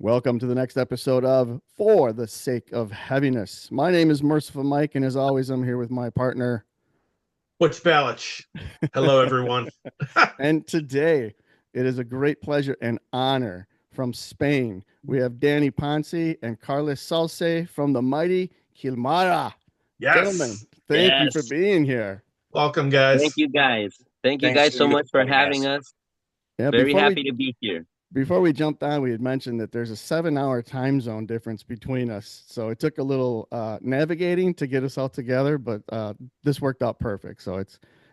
Welcome to the next episode of For the Sake of Heaviness. My name is Merciful Mike, and as always, I'm here with my partner. Butch Balich. Hello, everyone. And today, it is a great pleasure and honor from Spain. We have Dani Ponce and Carlos Salse from the mighty Kilmara. Gentlemen, Yes. thank you for Yes. being here. Welcome, Thank guys. you guys. Thank you Thanks guys to so you much for for having having us. us. Yeah, Very happy to be here. before we jumped on, we had mentioned that there's a 7 hour time zone difference between us. So it took a little navigating to get us all together, but this worked out perfect. So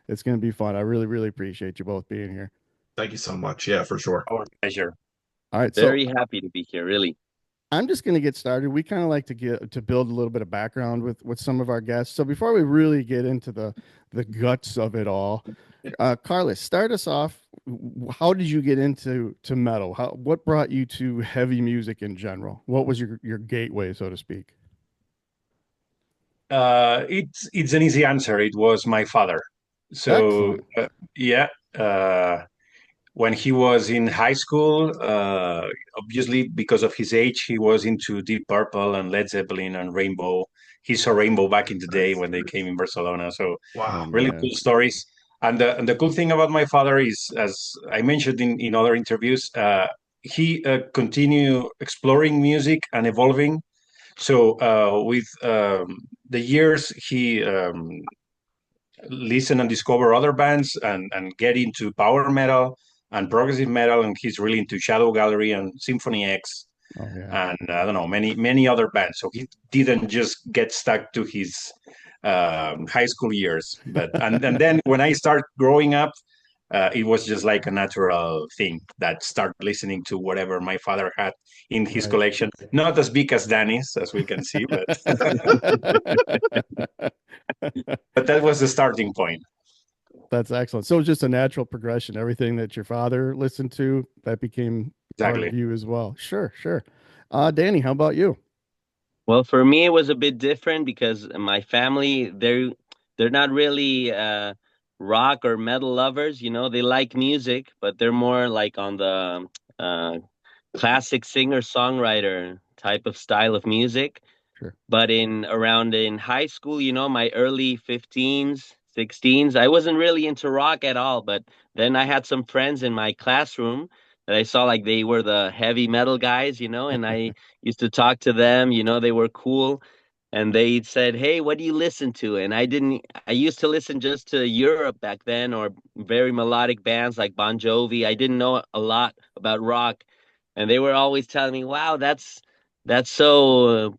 it's going to be fun. I really, really appreciate you both being here. Thank you so much. Yeah, for sure. Our pleasure. All right. So Very happy to be here, really. I'm just going to get started. We kind of like to build a little bit of background with some of our guests. So before we really get into the guts of it all, Carlos, start us off. How did you get into metal? What brought you to heavy music in general? What was your gateway, so to speak? It's an easy answer. It was my father. So Excellent. yeah, when he was in high school, obviously because of his age, he was into Deep Purple and Led Zeppelin and Rainbow. He saw Rainbow back in the day when they came in Barcelona. So Oh Wow. really man. cool stories. And the cool thing about my father is, as I mentioned in other interviews, he continued exploring music and evolving. So with the years, he listen and discover other bands and get into power metal and progressive metal, and he's really into Shadow Gallery and Symphony X Oh yeah. and I don't know, many other bands. So he didn't just get stuck to his high school years. But and then when I start growing up, it was just like a natural thing that start listening to whatever my father had in his Right. collection. Not as big as Danny's, as we can see, but that was the starting point. That's excellent. So it's just a natural progression. Everything that your father listened to, that became part of Exactly. you as well. Sure, sure. Danny, how about you? Well, for me, it was a bit different because my family, they're not really rock or metal lovers. They like music, but they're more like on the uh, classic singer-songwriter type of style of music. Sure. But in high school, my early 15s, 16s, I wasn't really into rock at all. But then I had some friends in my classroom that I saw like they were the heavy metal guys, and I used to talk to them, they were cool. And they said, "Hey, what do you listen to?" And I used to listen just to Europe back then or very melodic bands like Bon Jovi. I didn't know a lot about rock. And they were always telling me, "Wow, that's so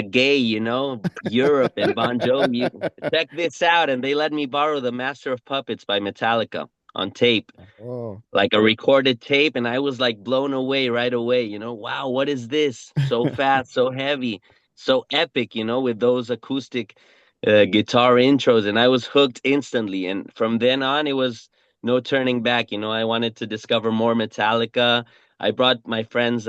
gay, Europe and Bon Jovi. Check this out." And they let me borrow the Master of Puppets by Metallica on tape, Oh, like a recorded tape. And I was like blown away right away, wow, what is this? So fast, so heavy, so epic, with those acoustic guitar intros. And I was hooked instantly. And from then on, it was no turning back. I wanted to discover more Metallica. I brought my friends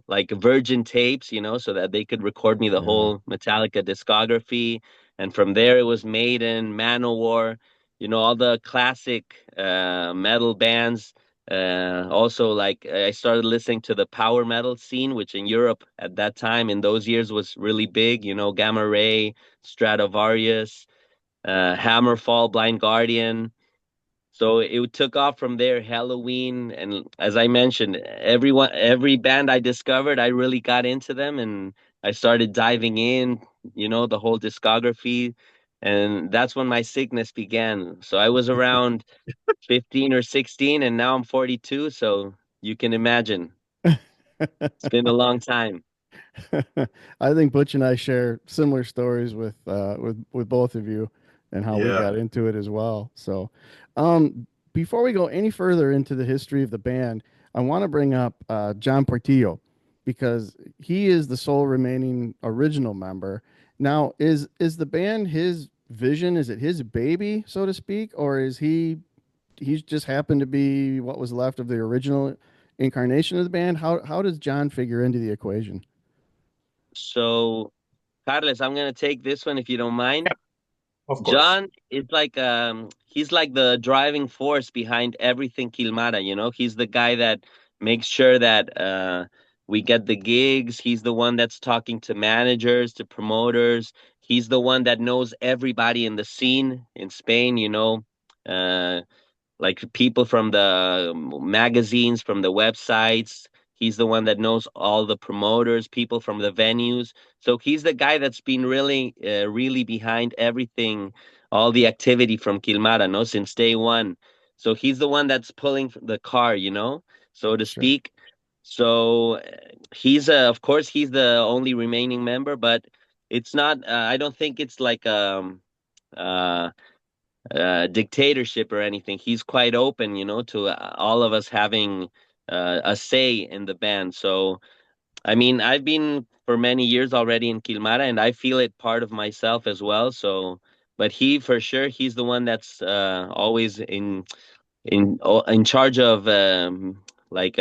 like Virgin tapes, so that they could record me the yeah. whole Metallica discography. And from there, it was Maiden, Manowar, all the classic metal bands. Also, like I started listening to the power metal scene, which in Europe at that time in those years was really big. Gamma Ray, Stratovarius, Hammerfall, Blind Guardian. So it took off from there. Halloween, and as I mentioned, every band I discovered, I really got into them, and I started diving in. The whole discography, and that's when my sickness began. So I was around 15 or 16, and now I'm 42. So you can imagine, it's been a long time. I think Butch and I share similar stories with both of you and how we Yeah. got into it as well. So, um, before we go any further into the history of the band, I want to bring up John Portillo because he is the sole remaining original member. Now, is the band his vision? Is it his baby, so to speak, or is he's just happened to be what was left of the original incarnation of the band? How does John figure into the equation? So, Carlos, I'm gonna take this one if you don't mind. Of course. John is like he's like the driving force behind everything Kilmara, He's the guy that makes sure that We get the gigs. He's the one that's talking to managers, to promoters. He's the one that knows everybody in the scene in Spain, uh, like people from the magazines, from the websites. He's the one that knows all the promoters, people from the venues. So he's the guy that's been really behind everything, all the activity from Kilmara, no, since day one. So he's the one that's pulling the car, so to Sure. speak. So of course, he's the only remaining member, but it's not. I don't think it's like uh dictatorship or anything. He's quite open, to all of us having a say in the band. So, I mean, I've been for many years already in Kilmara, and I feel it part of myself as well. So, but he for sure, he's the one that's always in charge of like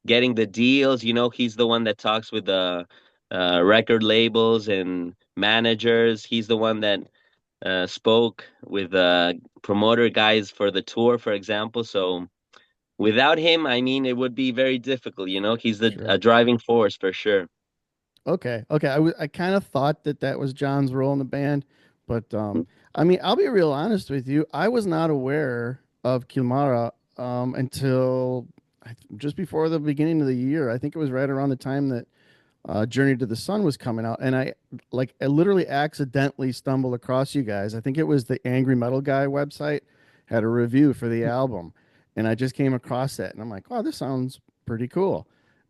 getting the deals. He's the one that talks with the record labels and managers. He's the one that spoke with promoter guys for the tour, for example. So without him, I mean, it would be very difficult. He's a Sure. driving force for sure. Okay. Okay. I kind of thought that that was John's role in the band, but I mean, I'll be real honest with you. I was not aware of Kilmara until just before the beginning of the year. I think it was right around the time that Journey to the Sun was coming out, and I literally accidentally stumbled across you guys. I think it was the Angry Metal Guy website had a review for the album, and I just came across that, and I'm like, wow, this sounds pretty cool.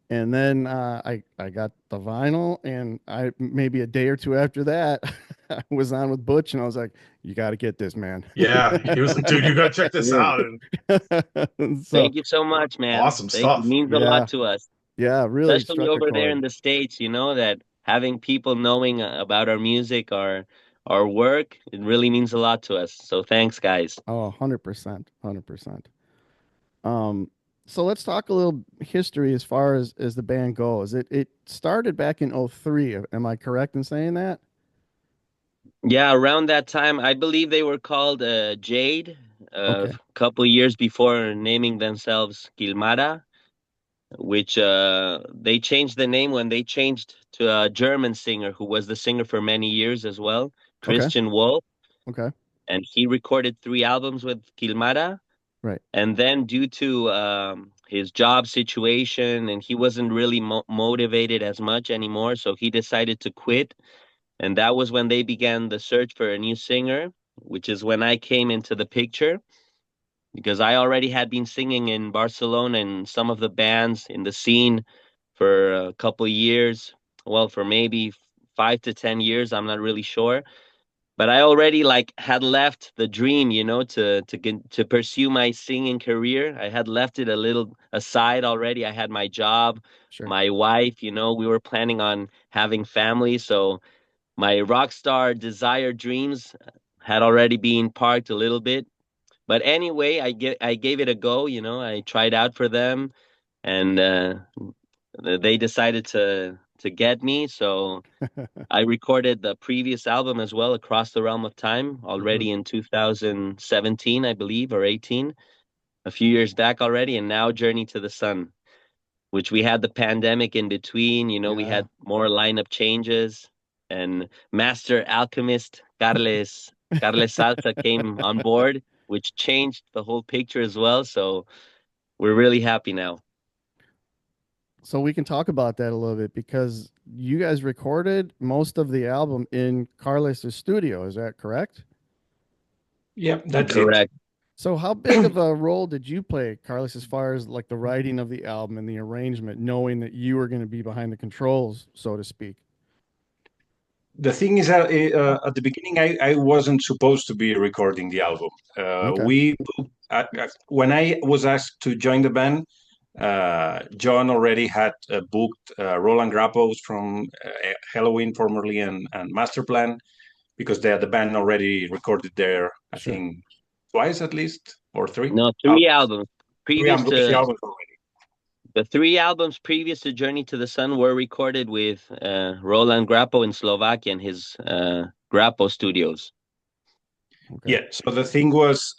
And then I got the vinyl, and I maybe a day or two after that, I was on with Butch, and I was like, "You got to get this, man." Yeah, he was like, dude, you gotta check this Brilliant. out. And So Thank you so much, man. awesome Thank you. stuff. Means a lot yeah, to us, yeah, really especially struck a over there in chord. the States, that having people knowing about our music, our work, it really means a lot to us. So thanks, guys. Oh, 100%, 100%. Um, so let's talk a little history as far as the band goes. It started back in '03. Am I correct in saying that? Yeah, around that time, I believe they were called Jade, a Okay. couple years before naming themselves Kilmara, which they changed the name when they changed to a German singer who was the singer for many years as well, Okay. Christian Wolf, Okay. and he recorded 3 albums with Kilmara. Right. And then, due to his job situation, and he wasn't really motivated as much anymore, so he decided to quit. And that was when they began the search for a new singer, which is when I came into the picture because I already had been singing in Barcelona and some of the bands in the scene for a couple years. Well, for maybe 5 to 10 years, I'm not really sure. But I already like had left the dream, to pursue my singing career. I had left it a little aside already. I had my job, Sure. my wife, we were planning on having family, so my rock star desire dreams had already been parked a little bit. But anyway, I gave it a go. I tried out for them, and they decided to get me. So I recorded the previous album as well, Across the Realm of Time, Hmm. already in 2017, I believe, or 18, a few years back already, and now Journey to the Sun, which we had the pandemic in between. We Yeah. had more lineup changes, and Master Alchemist Carles Salsa came on board, which changed the whole picture as well. So we're really happy now. So we can talk about that a little bit because you guys recorded most of the album in Carlos's studio. Is that correct? Yeah, that's it. Correct. So how big of a role did you play, Carlos, as far as like the writing of the album and the arrangement, knowing that you were going to be behind the controls, so to speak? The thing is that at the beginning, I wasn't supposed to be recording the album. Okay. We when I was asked to join the band, John already had booked Roland Grappos from Halloween, formerly, and Masterplan, because the band already recorded there, I Sure. think, twice at least, or three. No, Al- 3 albums Three previous albums, three to albums already. the 3 albums previous to Journey to the Sun were recorded with Roland Grappo in Slovakia and his Grappo Studios. Okay. Yeah. So the thing was,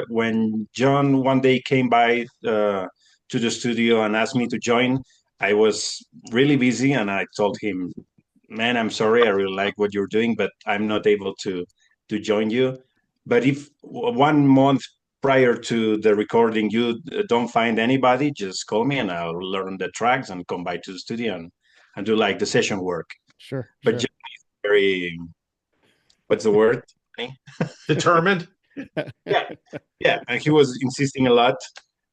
when John one day came by to the studio and asked me to join, I was really busy, and I told him, "Man, I'm sorry. I really like what you're doing, but I'm not able to join you. But if 1 month prior to the recording you don't find anybody, just call me and I'll learn the tracks and come by to the studio and do like the session work." Sure, But sure. just very, what's the word? Determined. Yeah, yeah, and he was insisting a lot.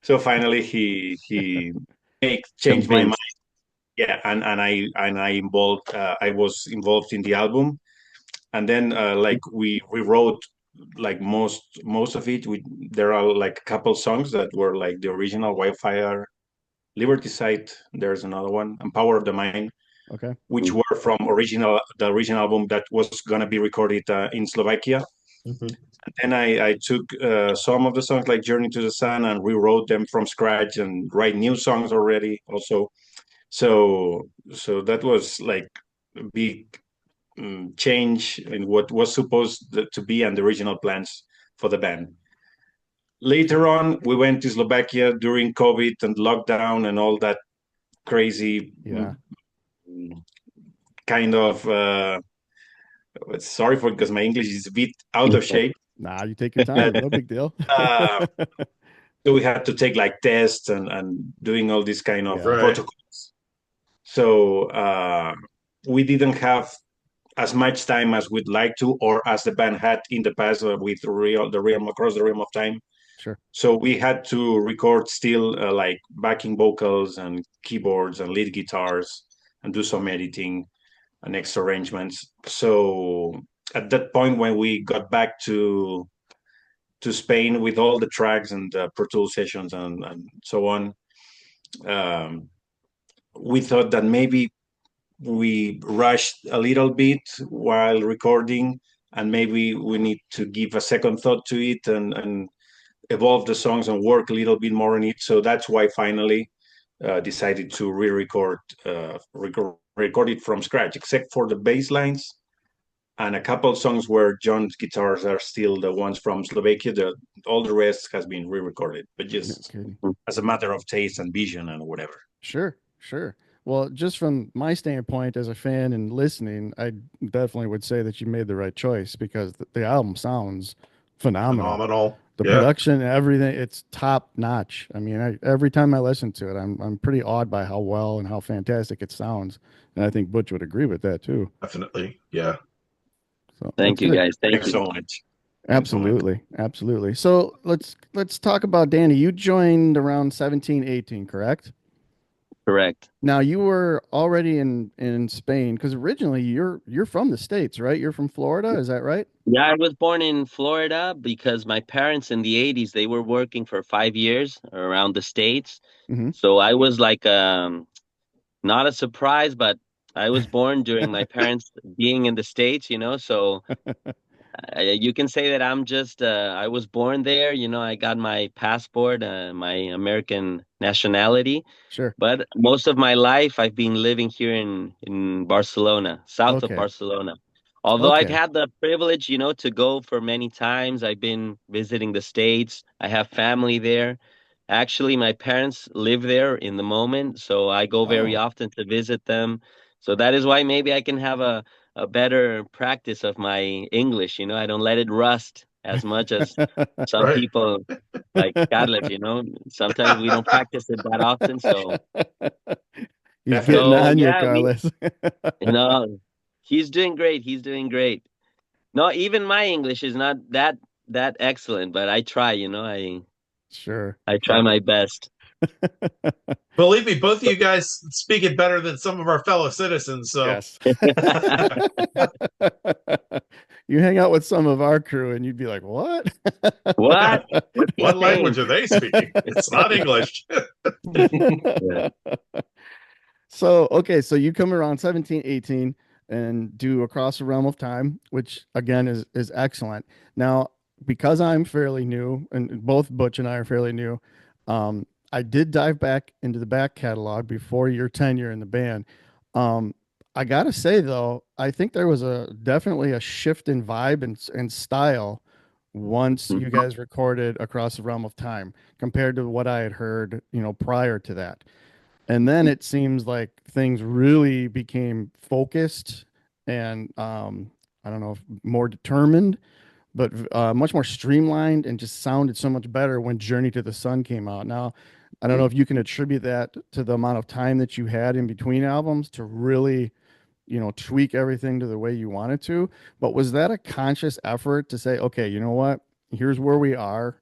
So finally, he changed my mind. Convinced. Yeah, I was involved in the album, and then like we wrote like most of it. There are like a couple songs that were like the original Wildfire, Liberty Side. There's another one, and Power of the Mind, Okay. which were from the original album that was gonna be recorded in Slovakia. Mhm. And I took some of the songs like Journey to the Sun and rewrote them from scratch and write new songs already also. So that was like a big change in what was supposed to be and the original plans for the band. Later on, we went to Slovakia during COVID and lockdown and all that crazy Yeah. kind of. Sorry for because my English is a bit out of shape. Nah, you take your But time. No big deal. uh, so we had to take like tests and doing all these kind of Yeah. Right. protocols. So we didn't have as much time as we'd like to, or as the band had in the past with the realm across the realm of time. Sure. So we had to record still like backing vocals and keyboards and lead guitars and do some editing and extra arrangements. So at that point, when we got back to Spain with all the tracks and Pro Tools sessions and so on, um, we thought that maybe we rushed a little bit while recording, and maybe we need to give a second thought to it and evolve the songs and work a little bit more on it. So that's why finally decided to record it from scratch, except for the bass lines and a couple songs where John's guitars are still the ones from Slovakia. All the rest has been re-recorded, but No just kidding. as a matter of taste and vision and whatever. Sure, sure. Well, just from my standpoint as a fan and listening, I definitely would say that you made the right choice because the album sounds phenomenal. Phenomenal. The Yeah. production, everything, it's top notch. I mean, every time I listen to it, I'm pretty awed by how well and how fantastic it sounds. And I think Butch would agree with that too. Definitely. Yeah. So Thank that's you, good. guys. Thank Thanks you. so much. Thanks so much. Absolutely. Absolutely. So let's talk about Danny. You joined around 17, 18, correct? Correct. Now you were already in Spain because originally you're from the States, right? You're from Florida, is that right? Yeah, I was born in Florida because my parents in the 80s, they were working for 5 years around the States. Mm-hmm. So I was like, not a surprise, but I was born during my parents being in the States, so you can say that I'm just, I was born there, I got my passport, my American nationality, Sure. but most of my life I've been living here in Barcelona, south of Okay. Barcelona. Although I've Okay. had the privilege, to go for many times, I've been visiting the States. I have family there. Actually, my parents live there in the moment, so I go very Oh. often to visit them. So that is why maybe I can have a better practice of my English. I don't let it rust as much as some Right. people like Carlos. Sometimes we don't practice it that often. So, He's getting Definitely. so on you, yeah, Carlos. you know, he's doing great. He's doing great. No, even my English is not that excellent, but I try. Sure. I try my best. Believe me, both of you guys speak it better than some of our fellow citizens. So Yes. You hang out with some of our crew and you'd be like, "What?" What? What's he what saying? language are they speaking? It's not English. Yeah. So, okay, so you come around 17, 18 and do Across the Realm of Time, which again is excellent. Now, because I'm fairly new and both Butch and I are fairly new, I did dive back into the back catalog before your tenure in the band. Um, I gotta say though, I think there was definitely a shift in vibe and style once you Mhm. guys recorded Across the Realm of Time compared to what I had heard, prior to that. And then it seems like things really became focused and I don't know, more determined, but much more streamlined and just sounded so much better when Journey to the Sun came out. Now, I don't know if you can attribute that to the amount of time that you had in between albums to really, tweak everything to the way you wanted to. But was that a conscious effort to say, okay, you know what? Here's where we are.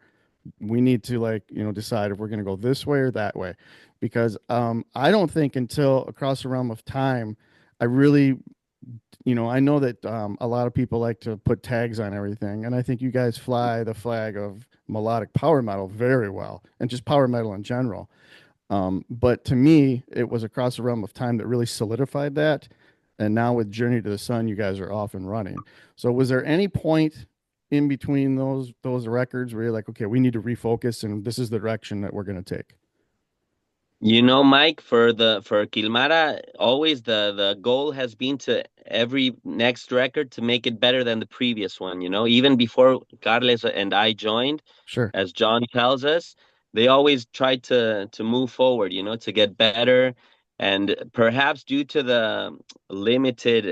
We need to decide if we're going to go this way or that way, because I don't think until Across the Realm of Time, I really, I know that a lot of people like to put tags on everything, and I think you guys fly the flag of melodic power metal very well, and just power metal in general. But to me, it was Across the Realm of Time that really solidified that. And now with Journey to the Sun, you guys are off and running. So was there any point in between those records where you're like, okay, we need to refocus and this is the direction that we're going to take? Mike, for Kilmara, always the goal has been to every next record to make it better than the previous one. Even before Carles and I joined, Sure. as John tells us, they always tried to move forward. To get better, and perhaps due to the limited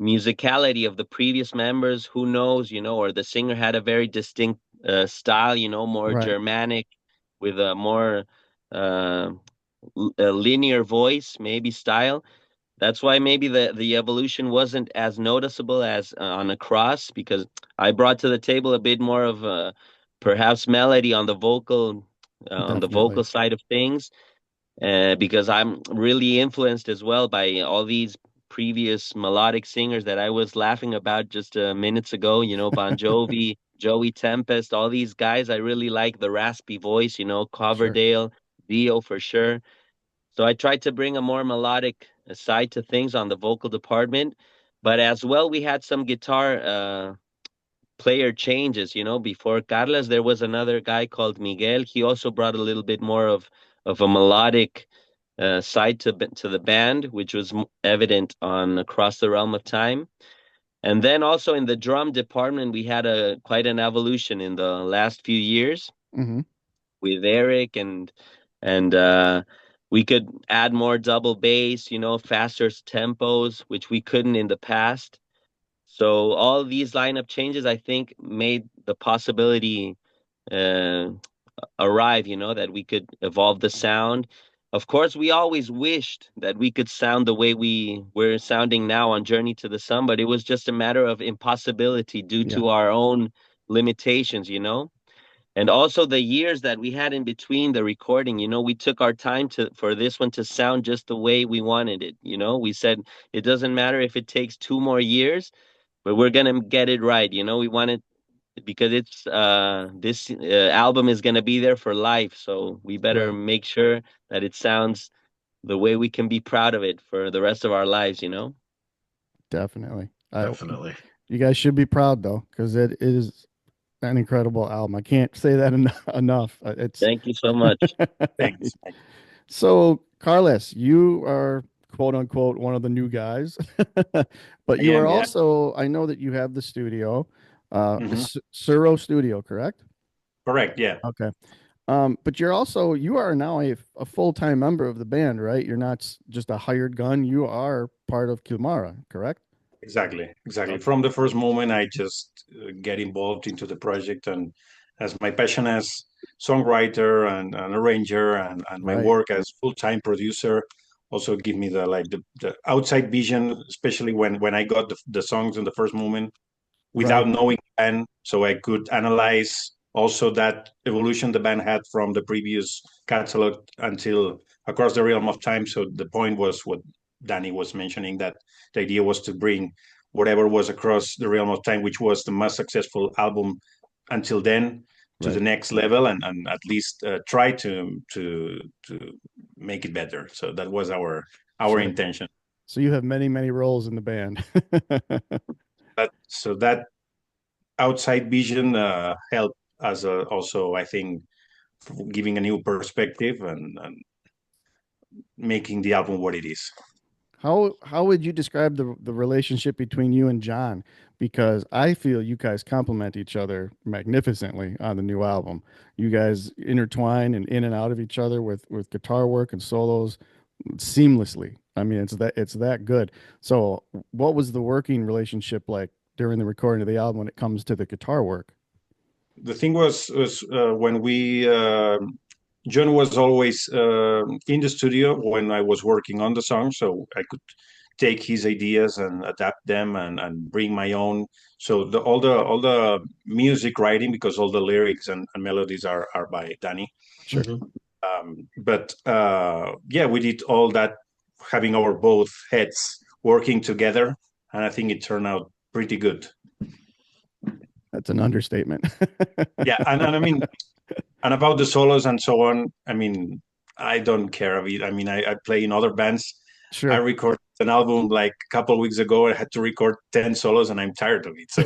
musicality of the previous members, who knows, or the singer had a very distinct style, more Right. Germanic with a more uh, a linear voice, maybe style. That's why maybe the evolution wasn't as noticeable as on Across, because I brought to the table a bit more of perhaps melody on the vocal Definitely. side of things, because I'm really influenced as well by all these previous melodic singers that I was laughing about just minutes ago. Bon Jovi, Joey Tempest, all these guys. I really like the raspy voice. Sure. Coverdale, Dio for sure. So I tried to bring a more melodic side to things on the vocal department, but as well we had some guitar player changes. Before Carlos, there was another guy called Miguel. He also brought a little bit more of a melodic side to the band, which was evident on Across the Realm of Time. And then also in the drum department, we had a quite an evolution in the last few years Hmm. with Eric, and we could add more double bass, faster tempos, which we couldn't in the past. So all these lineup changes, I think, made the possibility uh, arrive, that we could evolve the sound. Of course, we always wished that we could sound the way we're sounding now on Journey to the Sun, but it was just a matter of impossibility due Yeah. to our own limitations. And also the years that we had in between the recording, we took our time for this one to sound just the way we wanted it. We said it doesn't matter if it takes 2 more years, but we're gonna get it right. We wanted, because it's this album is gonna be there for life, so we better Right. make sure that it sounds the way we can be proud of it for the rest of our lives. Definitely. Definitely. You guys should be proud though, because it is an incredible album. I can't say that enough. It's Thank you so much. Thanks. so, Carlos, you are quote unquote one of the new guys, but I you are am, yeah. also, I know that you have the studio, Hmm. Suro Studio, correct? Correct, yeah. Okay. But you are now a full-time member of the band, right? You're not just a hired gun. You are part of Kilmara, correct? Exactly. Okay. From the first moment, I just get involved into the project, and as my passion as songwriter and arranger, and my Right. work as full-time producer also give me the outside vision, especially when I got the songs in the first moment without Right. knowing the band, so I could analyze also that evolution the band had from the previous catalog until Across the Realm of Time. So the point was what Dani was mentioning, that the idea was to bring whatever was Across the Realm of Time, which was the most successful album until then, to the Right. next level, and at least try to make it better. So that was our Sure. intention. So you have many, many roles in the band. That outside vision help us also, I think, giving a new perspective and making the album what it is. How would you describe the relationship between you and John? Because I feel you guys complement each other magnificently on the new album. You guys intertwine and in and out of each other with guitar work and solos seamlessly. I mean, it's that good. So, what was the working relationship like during the recording of the album when it comes to the guitar work? The thing was when we John was always in the studio when I was working on the song, so I could take his ideas and adapt them and bring my own. So all the music writing, because all the lyrics and melodies are by Dani. Sure. But yeah, we did all that having our both heads working together, and I think it turned out pretty good. That's an understatement. Yeah, and I mean, and about the solos and so on, I mean, I don't care of it. I mean, I play in other bands. I Sure. recorded an album like a couple of weeks ago. I had to record 10 solos and I'm tired of it. So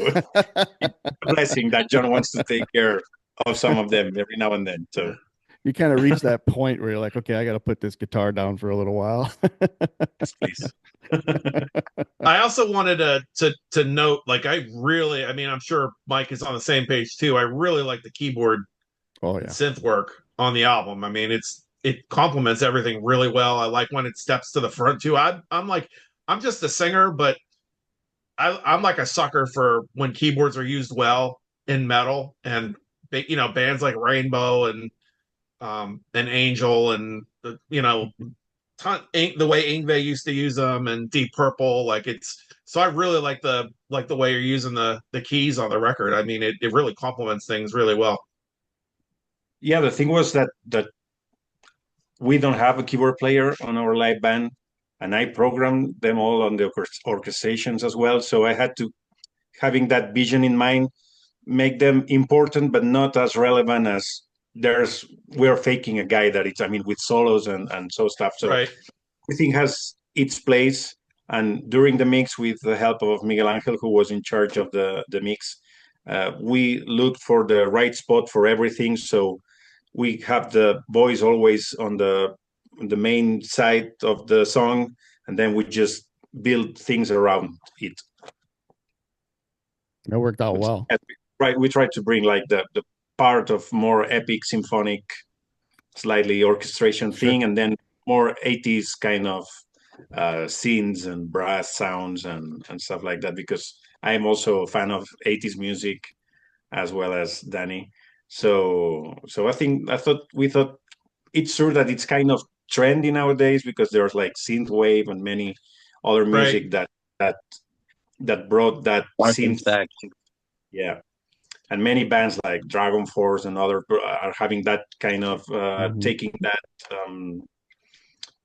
it's a blessing that John wants to take care of some of them every now and then. So You kind of reach that point where you're like, okay, I got to put this guitar down for a little while. yes, please. I also wanted to note, like, I mean, I'm sure Mike is on the same page too. I really like the keyboard Oh and yeah. synth work on the album. I mean, it complements everything really well. I like when it steps to the front too. I'm like, I'm just a singer, but I'm like a sucker for when keyboards are used well in metal, and bands like Rainbow and Angel and the way Ingve used to use them and Deep Purple. Like, it's so I really like the way you're using the keys on the record. I mean, it really complements things really well. Yeah, the thing was that we don't have a keyboard player on our live band, and I programmed them all on the orchestrations as well. So I had to, having that vision in mind, make them important but not as relevant as we're faking a guy that it's, I mean, with solos and so stuff. So Right. everything has its place. And during the mix, with the help of Miguel Angel, who was in charge of the mix, we looked for the right spot for everything. So we have the voice always on the main side of the song, and then we just build things around it. That worked out well. Right, we try to bring like the part of more epic symphonic, slightly orchestration Sure. thing, and then more 80s kind of scenes and brass sounds and stuff like that, because I am also a fan of 80s music as well as Dani. So I thought we thought it's true that it's kind of trendy nowadays, because there's like synth wave and many other Right. music that brought that Harkens synth. back. Yeah, and many bands like Dragon Force and other are having that kind of taking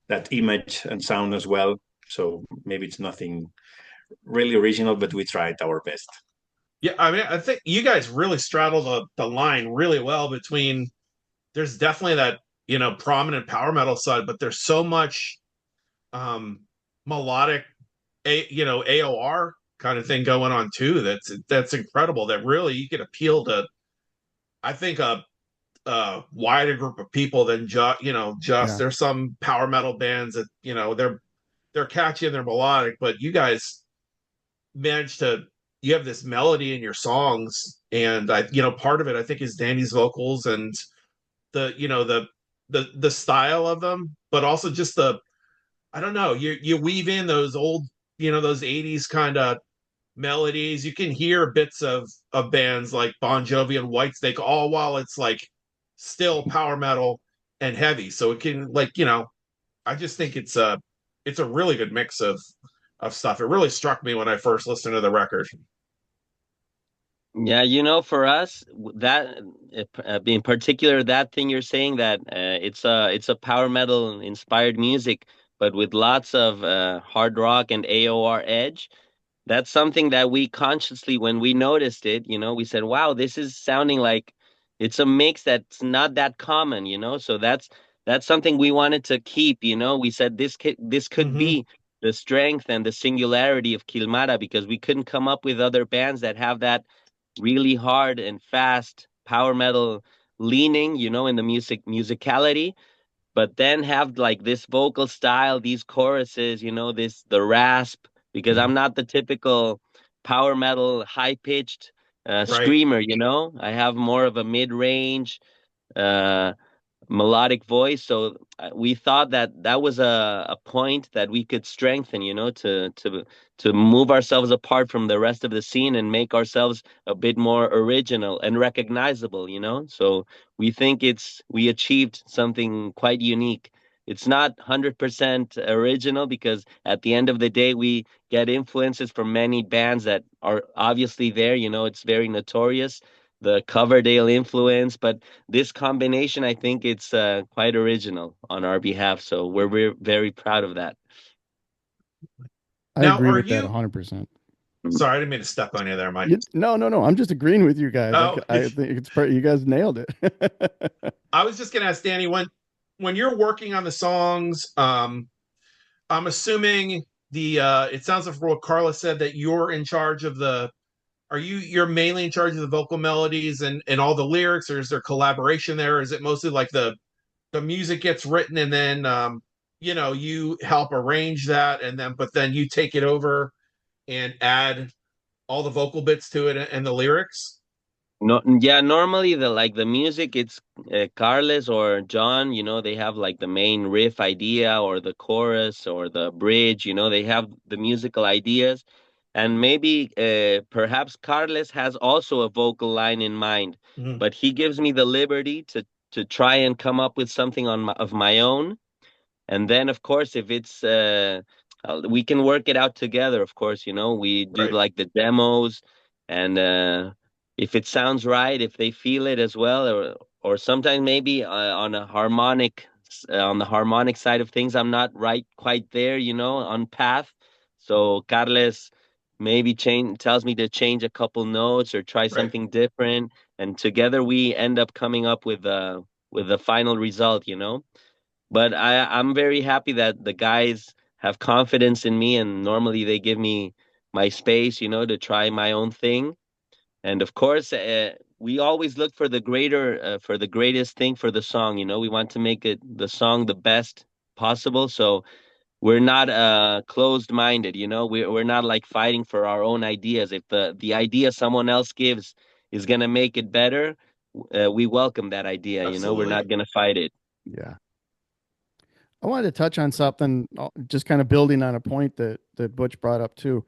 that image and sound as well. So maybe it's nothing really original, but we tried our best. Yeah, I mean, I think you guys really straddle the line really well between there's definitely that, prominent power metal side, but there's so much um melodic AOR kind of thing going on too. That's incredible. That really you could appeal to, I think, a wider group of people than just Yeah. there's some power metal bands that, they're catchy and they're melodic, but you guys managed to you have this melody in your songs, and part of it I think is Danny's vocals and the the style of them, but also just the I don't know, you weave in those old, those 80s kind of melodies. You can hear bits of bands like Bon Jovi and Whitesnake, all while it's like still power metal and heavy. So it can, like, I just think it's a really good mix of stuff. It really struck me when I first listened to the record. Yeah, for us, that in particular, that thing you're saying, that it's a power metal inspired music, but with lots of hard rock and AOR edge. That's something that we consciously, when we noticed it, we said, wow, this is sounding like it's a mix that's not that common, So that's something we wanted to keep, We said this could Mm-hmm. be the strength and the singularity of Kilmara, because we couldn't come up with other bands that have that really hard and fast power metal leaning, in the musicality. but then have like this vocal style, these choruses, the rasp, because Mhm. I'm not the typical power metal high pitched Right. screamer. I have more of a mid range. Uh, Melodic voice. So we thought that that was a point that we could strengthen, to move ourselves apart from the rest of the scene and make ourselves a bit more original and recognizable. So we think we achieved something quite unique. It's not 100% original because at the end of the day, we get influences from many bands that are obviously there. It's very notorious, the Coverdale influence, but this combination, I think it's quite original on our behalf. So we're very proud of that. I Now, agree are with that you? 100%. Mhm. Sorry, I didn't mean to step on you there, Mike. No, no, no. I'm just agreeing with you guys. Oh, I think you guys nailed it. I was just gonna ask Danny, when you're working on the songs, I'm assuming it sounds like from what Carla said that you're in charge of the you're mainly in charge of the vocal melodies and all the lyrics, or is there collaboration there? Or is it mostly like the music gets written and then you help arrange that and then but then you take it over and add all the vocal bits to it and the lyrics? No, yeah, normally the music, it's Carles or John, they have like the main riff idea or the chorus or the bridge, they have the musical ideas. And maybe perhaps Carles has also a vocal line in mind, Mhm. but he gives me the liberty to try and come up with something of my own. And then, of course, if we can work it out together. Of course, we do Right. like the demos, and if it sounds right, if they feel it as well, or sometimes maybe on the harmonic side of things, I'm not right quite there, on path. So Carles maybe tells me to change a couple notes or try Right. something different, and together we end up coming up with the final result. But I'm very happy that the guys have confidence in me, and normally they give me my space, to try my own thing. And of course, we always look for the greatest thing for the song. We want to make the song the best possible. So we're not closed-minded. We're not like fighting for our own ideas. If the idea someone else gives is gonna make it better, we welcome that idea. We're Absolutely. not gonna fight it. Yeah. I wanted to touch on something, just kind of building on a point that Butch brought up too.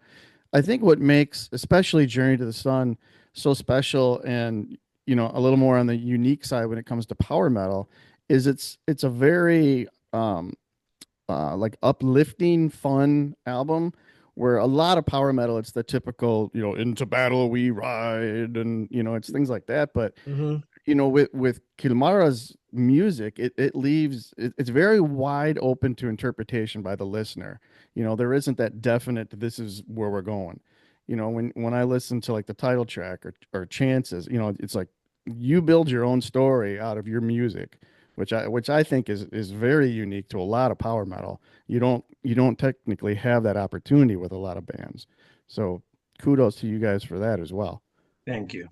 I think what makes especially Journey to the Sun so special and a little more on the unique side when it comes to power metal is it's a very like uplifting, fun album where a lot of power metal it's the typical, into battle we ride and it's things like that, but Hmm. with Kilmara's music, it leaves it's very wide open to interpretation by the listener. There isn't that definite this is where we're going. When I listen to like the title track or Chances, it's like you build your own story out of your music, which I think is very unique to a lot of power metal. You don't technically have that opportunity with a lot of bands. So kudos to you guys for that as well. Thank you.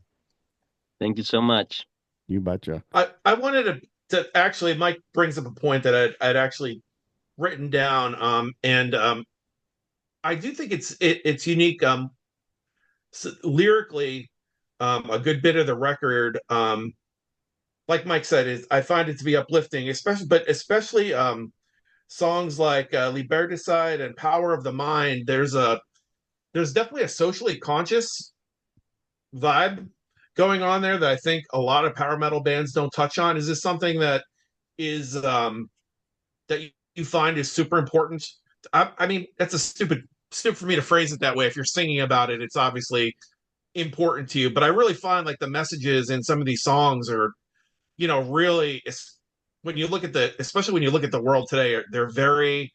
Thank you so much. You betcha. I wanted to actually Mike brings up a point that I'd actually written down and I do think it's unique lyrically a good bit of the record like Mike said is I find it to be uplifting especially songs like Liberticide and Power of the Mind. There's definitely a socially conscious vibe going on there that I think a lot of power metal bands don't touch on. Is this something that is that you find is super important? I mean, that's a stupid for me to phrase it that way. If you're singing about it, it's obviously important to you. But I really find like the messages in some of these songs are, really when you look at especially when you look at the world today, they're very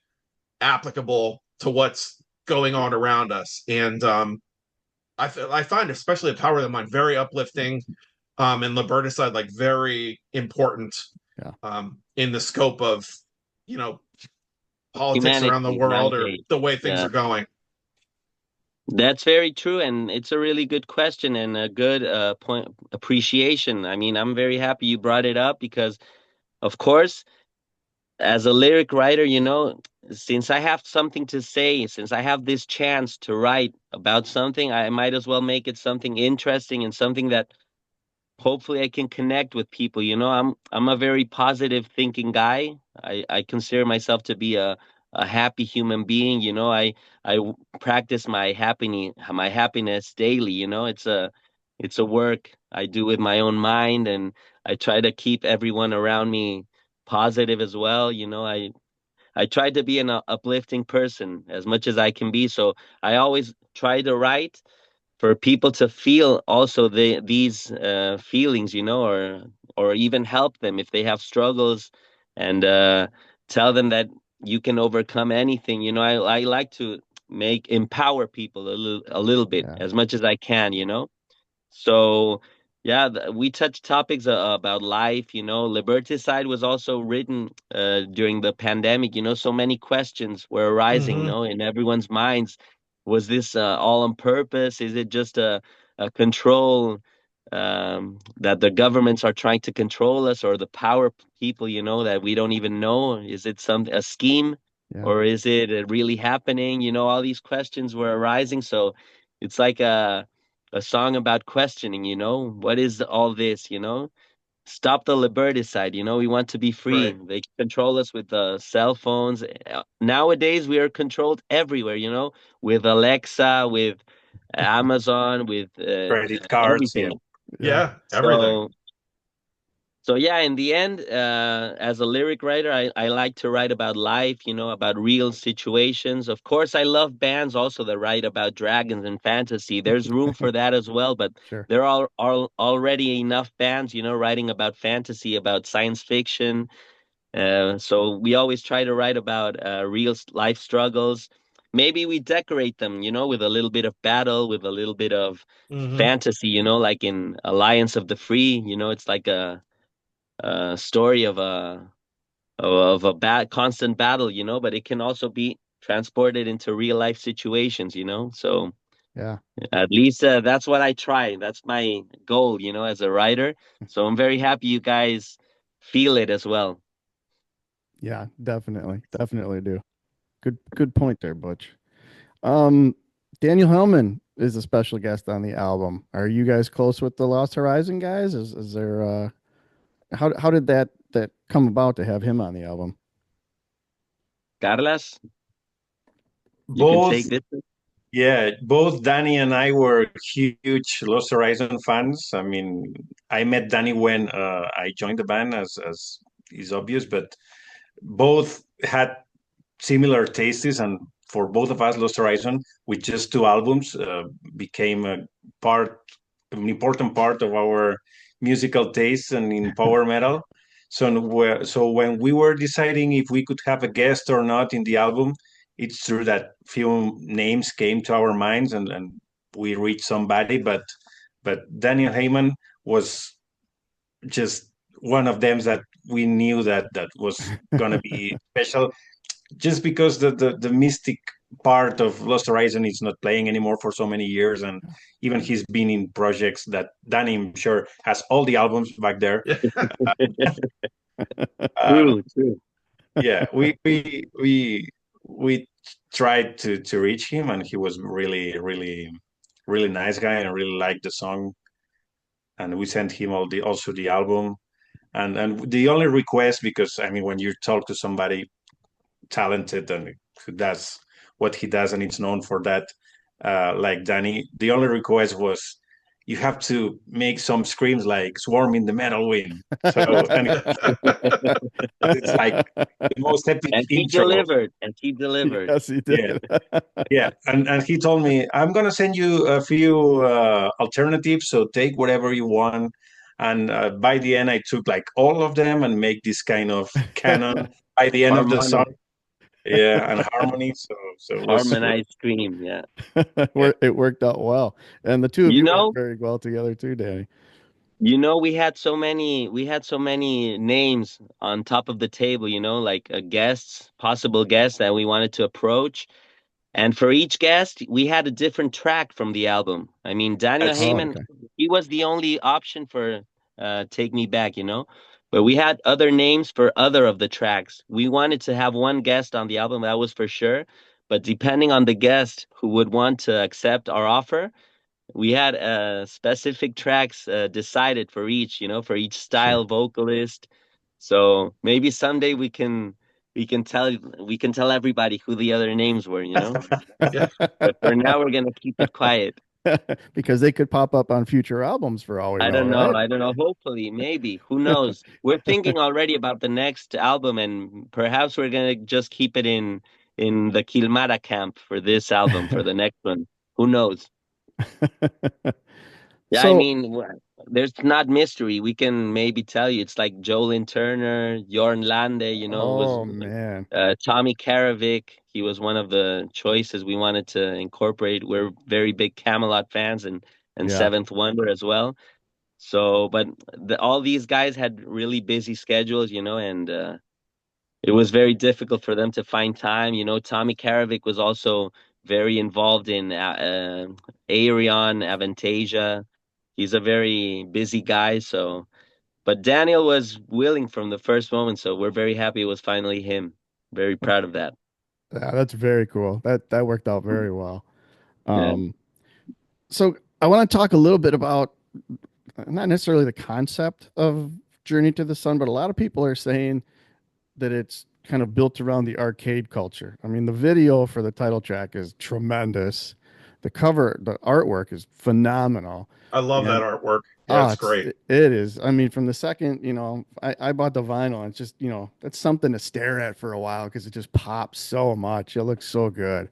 applicable to what's going on around us. And I find especially the Power of the Mind very uplifting, and Liberticide like very important Yeah. in the scope of you know politics around the Humanity world or navigate. the way things Yeah, are going. that's very true, and it's a really good question and a good point appreciation. I mean, I'm very happy you brought it up because, of course, as a lyric writer, since I have something to say, since I have this chance to write about something, I might as well make it something interesting and something that hopefully I can connect with people. I'm a very positive thinking guy. I consider myself to be a happy human being. Practice my happiness daily. It's a work I do with my own mind, and I try to keep everyone around me positive as well. I try to be an uplifting person as much as I can be. So I always try to write for people to feel also these feelings, or even help them if they have struggles, and tell them that you can overcome anything. I like to make empower people a little bit Yeah. as much as I can. So, yeah, we touched topics about life. Liberticide was also written during the pandemic. So many questions were arising, Hmm. in everyone's minds. Was this all on purpose? Is it just a control, that the governments are trying to control us, or the power people, that we don't even know? Is it a scheme, Yeah. or is it really happening? All these questions were arising. So it's like a song about questioning, what is all this, stop the liberticide, we want to be free. Right. They control us with cell phones. Nowadays we are controlled everywhere, with Alexa, with Amazon, with Credit cards, yeah. everything. Yeah. Yeah. Everything. So so yeah, in the end, as a lyric writer, I like to write about life, about real situations. Of course, I love bands also that write about dragons and fantasy. There's room for that as well, but Sure. there are already enough bands, writing about fantasy, about science fiction. So we always try to write about real life struggles. Maybe we decorate them, with a little bit of battle, with a little bit of Hmm. fantasy, like in Alliance of the Free. It's like a story of a constant battle, but it can also be transported into real life situations, So Yeah. at least that's what I try. That's my goal, as a writer. So I'm very happy you guys feel it as well. Yeah. Definitely. Definitely do. Good point there, Butch. Um, Daniel Hellman is a special guest on the album. Are you guys close with the Lost Horizon guys? Is there how did that come about to have him on the album? Carlas, you can Both, take this. yeah, both Danny and I were huge Lost Horizon fans. I mean, I met Danny when I joined the band, as is obvious, but both had similar tastes, and for both of us, Lost Horizon, with just two albums, became part, an important part of our musical tastes and in power metal. So when we were deciding if we could have a guest or not in the album, it's true that few names came to our minds, and we reached somebody, but Daniel Heyman was just one of them that we knew that was gonna be special, just because the mystic part of Lost Horizon is not playing anymore for so many years, and even he's been in projects that Danny, I'm sure, has all the albums back there. Uh, True, true. yeah, we tried to reach him, and he was really nice guy, and really liked the song. And we sent him also the album. And the only request, because I mean, when you talk to somebody talented and who does what he does and it's known for that, like Danny, the only request was you have to make some screams like "Swarm in the Metal Wind." So, and it's like the most epic And he intro. delivered, and he delivered. Yes, he Yeah, did. yeah. And he told me, I'm gonna send you a few alternatives, so take whatever you want. And by the end, I took like all of them and make this kind of canon by the end of the song. Harmonic, Yeah, and harmony. So it was, harmonized scream. Yeah. yeah. It worked out well, and the two of You you worked know, very well together too, Danny. we had so many names on top of the table, like guests, possible guests that we wanted to approach. And for each guest, we had a different track from the album. I mean, Daniel That's Oh, Heyman, okay. he was the only option for Take Me Back. But we had other names for other of the tracks. We wanted to have one guest on the album, that was for sure. But depending on the guest who would want to accept our offer, we had specific tracks decided for each, for each Sure. style vocalist. So maybe someday we can tell we can tell everybody who the other names were. Yeah. But for now, we're gonna keep it quiet. Because they could pop up on future albums for all we I know, don't know. right? I don't know. Hopefully, maybe. Who knows? We're thinking already about the next album, and perhaps we're gonna just keep it in the Kilmara camp for this album, for the next one. Who knows? Yeah, I So, mean, there's not mystery. We can maybe tell you. It's like Jolin Turner, Jorn Lande, was oh man, Tommy Karavik. He was one of the choices we wanted to incorporate. We're very big Camelot fans and yeah. Seventh Wonder as well. So, but all these guys had really busy schedules, and it was very difficult for them to find time. Tommy Karavik was also very involved in Aerion, Avantasia. He's a very busy guy. So, but Daniel was willing from the first moment. So we're very happy it was finally him. Very proud of that. Yeah, that's very cool. That worked out very well. Yeah. Um, so I want to talk a little bit about not necessarily the concept of Journey to the Sun, but a lot of people are saying that it's kind of built around the arcade culture. I mean, the video for the title track is tremendous. The cover, the artwork is phenomenal. I love that And artwork. Yeah, oh, it's great. it is. I mean, from the second, I bought the vinyl. It's just, that's something to stare at for a while because it just pops so much. It looks so good.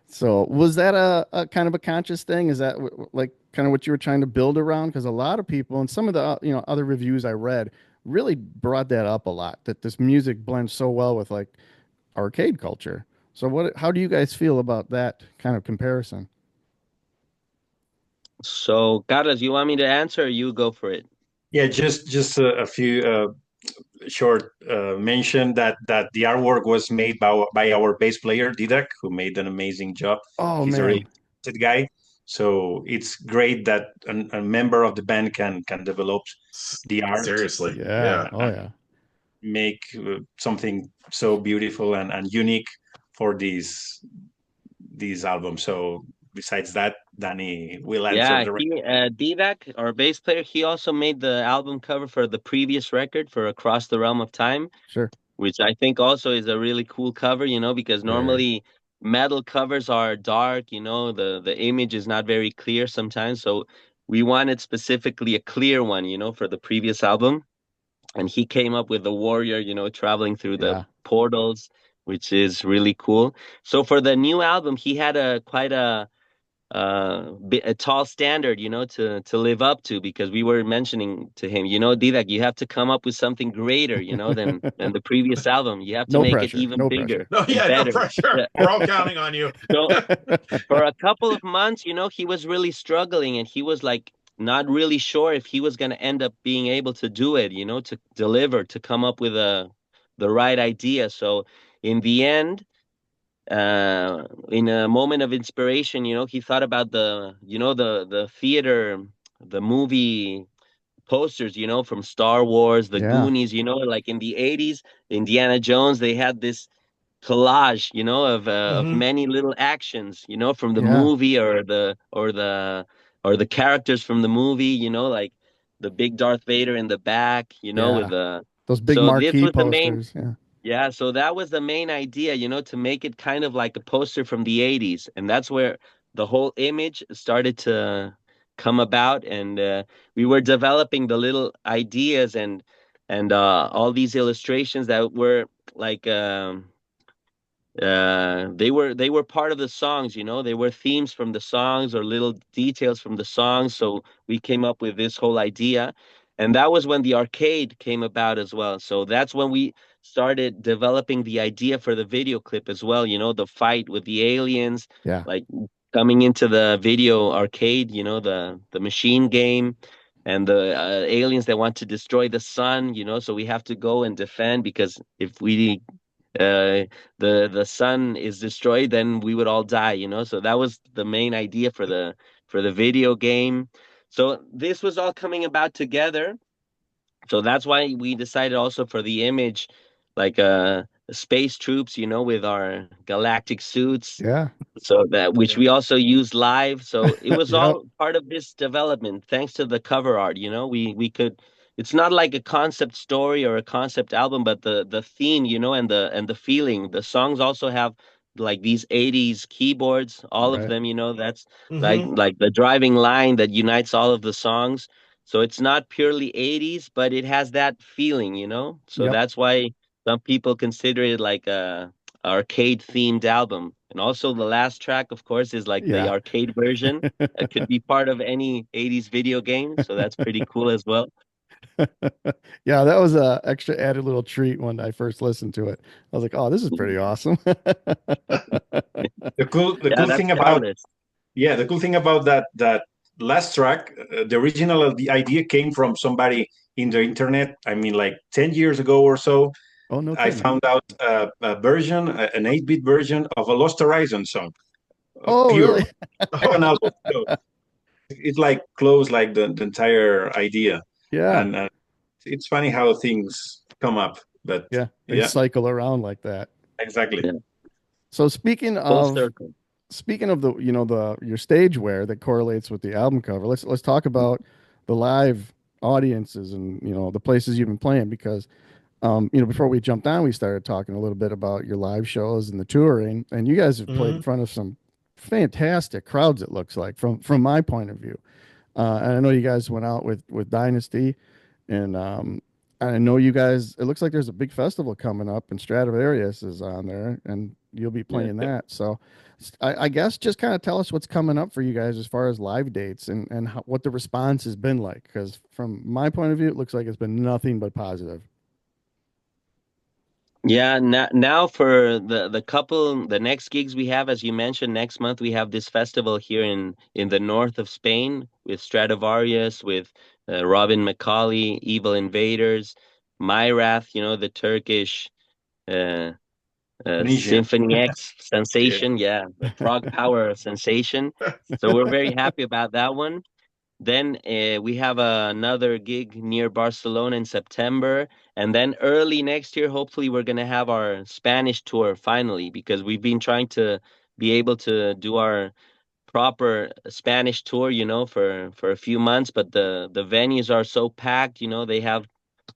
So was that a kind of a conscious thing? Is that like kind of what you were trying to build around? Because a lot of people and some of the other reviews I read really brought that up a lot. That this music blends so well with like arcade culture. So how do you guys feel about that kind of comparison? So, Carlos, you want me to answer or you go for it? Yeah, just a few short mention that the artwork was made by our bass player Didak, who made an amazing job. Oh He's a really man, talented guy, so it's great that a member of the band can develop the art Seriously. yeah, Yeah. oh yeah, make something so beautiful and unique for these albums. So besides that, Danny will answer Yeah, the rest. Divac, our bass player, he also made the album cover for the previous record for Across the Realm of Time, sure, which I think also is a really cool cover, because very, normally metal covers are dark, the image is not very clear sometimes. So we wanted specifically a clear one, for the previous album. And he came up with the warrior, traveling through the yeah, portals, which is really cool. So for the new album, he had a quite a tall standard, to live up to, because we were mentioning to him, Didak, you have to come up with something greater, than the previous album. You have to no make it pressure, even no pressure. bigger No, and yeah, no better. pressure. Yeah. We're all counting on you. So for a couple of months, he was really struggling, and he was like not really sure if he was going to end up being able to do it, to deliver, to come up with the right idea. So in the end, in a moment of inspiration, he thought about the theater, the movie posters, from Star Wars, the Yeah, Goonies, like in the 80s, Indiana Jones, they had this collage, of Hmm. many little actions, from the yeah, movie, or the characters from the movie, like the big Darth Vader in the back, with yeah. the Those big so this marquee was the main posters. Yeah. yeah, so that was the main idea, to make it kind of like a poster from the 80s. And that's where the whole image started to come about. And we were developing the little ideas and all these illustrations that were like they were part of the songs, they were themes from the songs or little details from the songs. So we came up with this whole idea, and that was when the arcade came about as well. So that's when we started developing the idea for the video clip as well, the fight with the aliens, Yeah. like coming into the video arcade, the machine game, and the aliens that want to destroy the sun, so we have to go and defend, because if we uh, the sun is destroyed, then we would all die, So that was the main idea for the video game. So this was all coming about together So that's why we decided also for the image, like space troops, with our galactic suits, Yeah. so that which Yeah. we also use live. So it was Yep. all part of this development thanks to the cover art. We could, it's not like a concept story or a concept album, but the theme, and the feeling. The songs also have like these 80s keyboards, all of Right. them. That's like Hmm. like the driving line that unites all of the songs. So it's not purely 80s, but it has that feeling. So Yep. that's why some people consider it like a arcade themed album. And also the last track, of course, is like the Yeah. arcade version. It could be part of any 80s video game, so that's pretty cool as well. Yeah, that was a extra added little treat when I first listened to it. I was like, "Oh, this is pretty awesome." The Yeah, cool that's thing the about artist. the cool thing about that last track, the original the idea came from somebody in the internet. I mean, like 10 years ago or so, Oh, no I kidding. found out a version, an 8-bit version of a Lost Horizon song, Oh, pure, really? like an Oh, album. So it like closed like the entire idea, Yeah. and it's funny how things come up. But Yeah. They yeah, cycle around like that. exactly. Yeah, So full circle. speaking of the your stage wear that correlates with the album cover, let's talk about the live audiences and the places you've been playing because before we jumped on, we started talking a little bit about your live shows and the touring, and you guys have played in hmm. front of some fantastic crowds. It looks like from my point of view, and I know you guys went out with Dynasty, and I know you guys. It looks like there's a big festival coming up, and Stradivarius is on there, and you'll be Yeah. playing that. So, I guess just kind of tell us what's coming up for you guys as far as live dates and what the response has been like. Because from my point of view, it looks like it's been nothing but positive. Yeah, now for the next gigs we have, as you mentioned, next month we have this festival here in the north of Spain with Stradivarius, with Robin McCauley, Evil Invaders, Myrath, the Turkish uh, Tunisia. Symphony X Yeah. sensation, yeah, the prog power sensation. So we're very happy about that one. Then we have another gig near Barcelona in September. And then early next year, hopefully, we're going to have our Spanish tour finally, because we've been trying to be able to do our proper Spanish tour, for a few months. But the venues are so packed, they have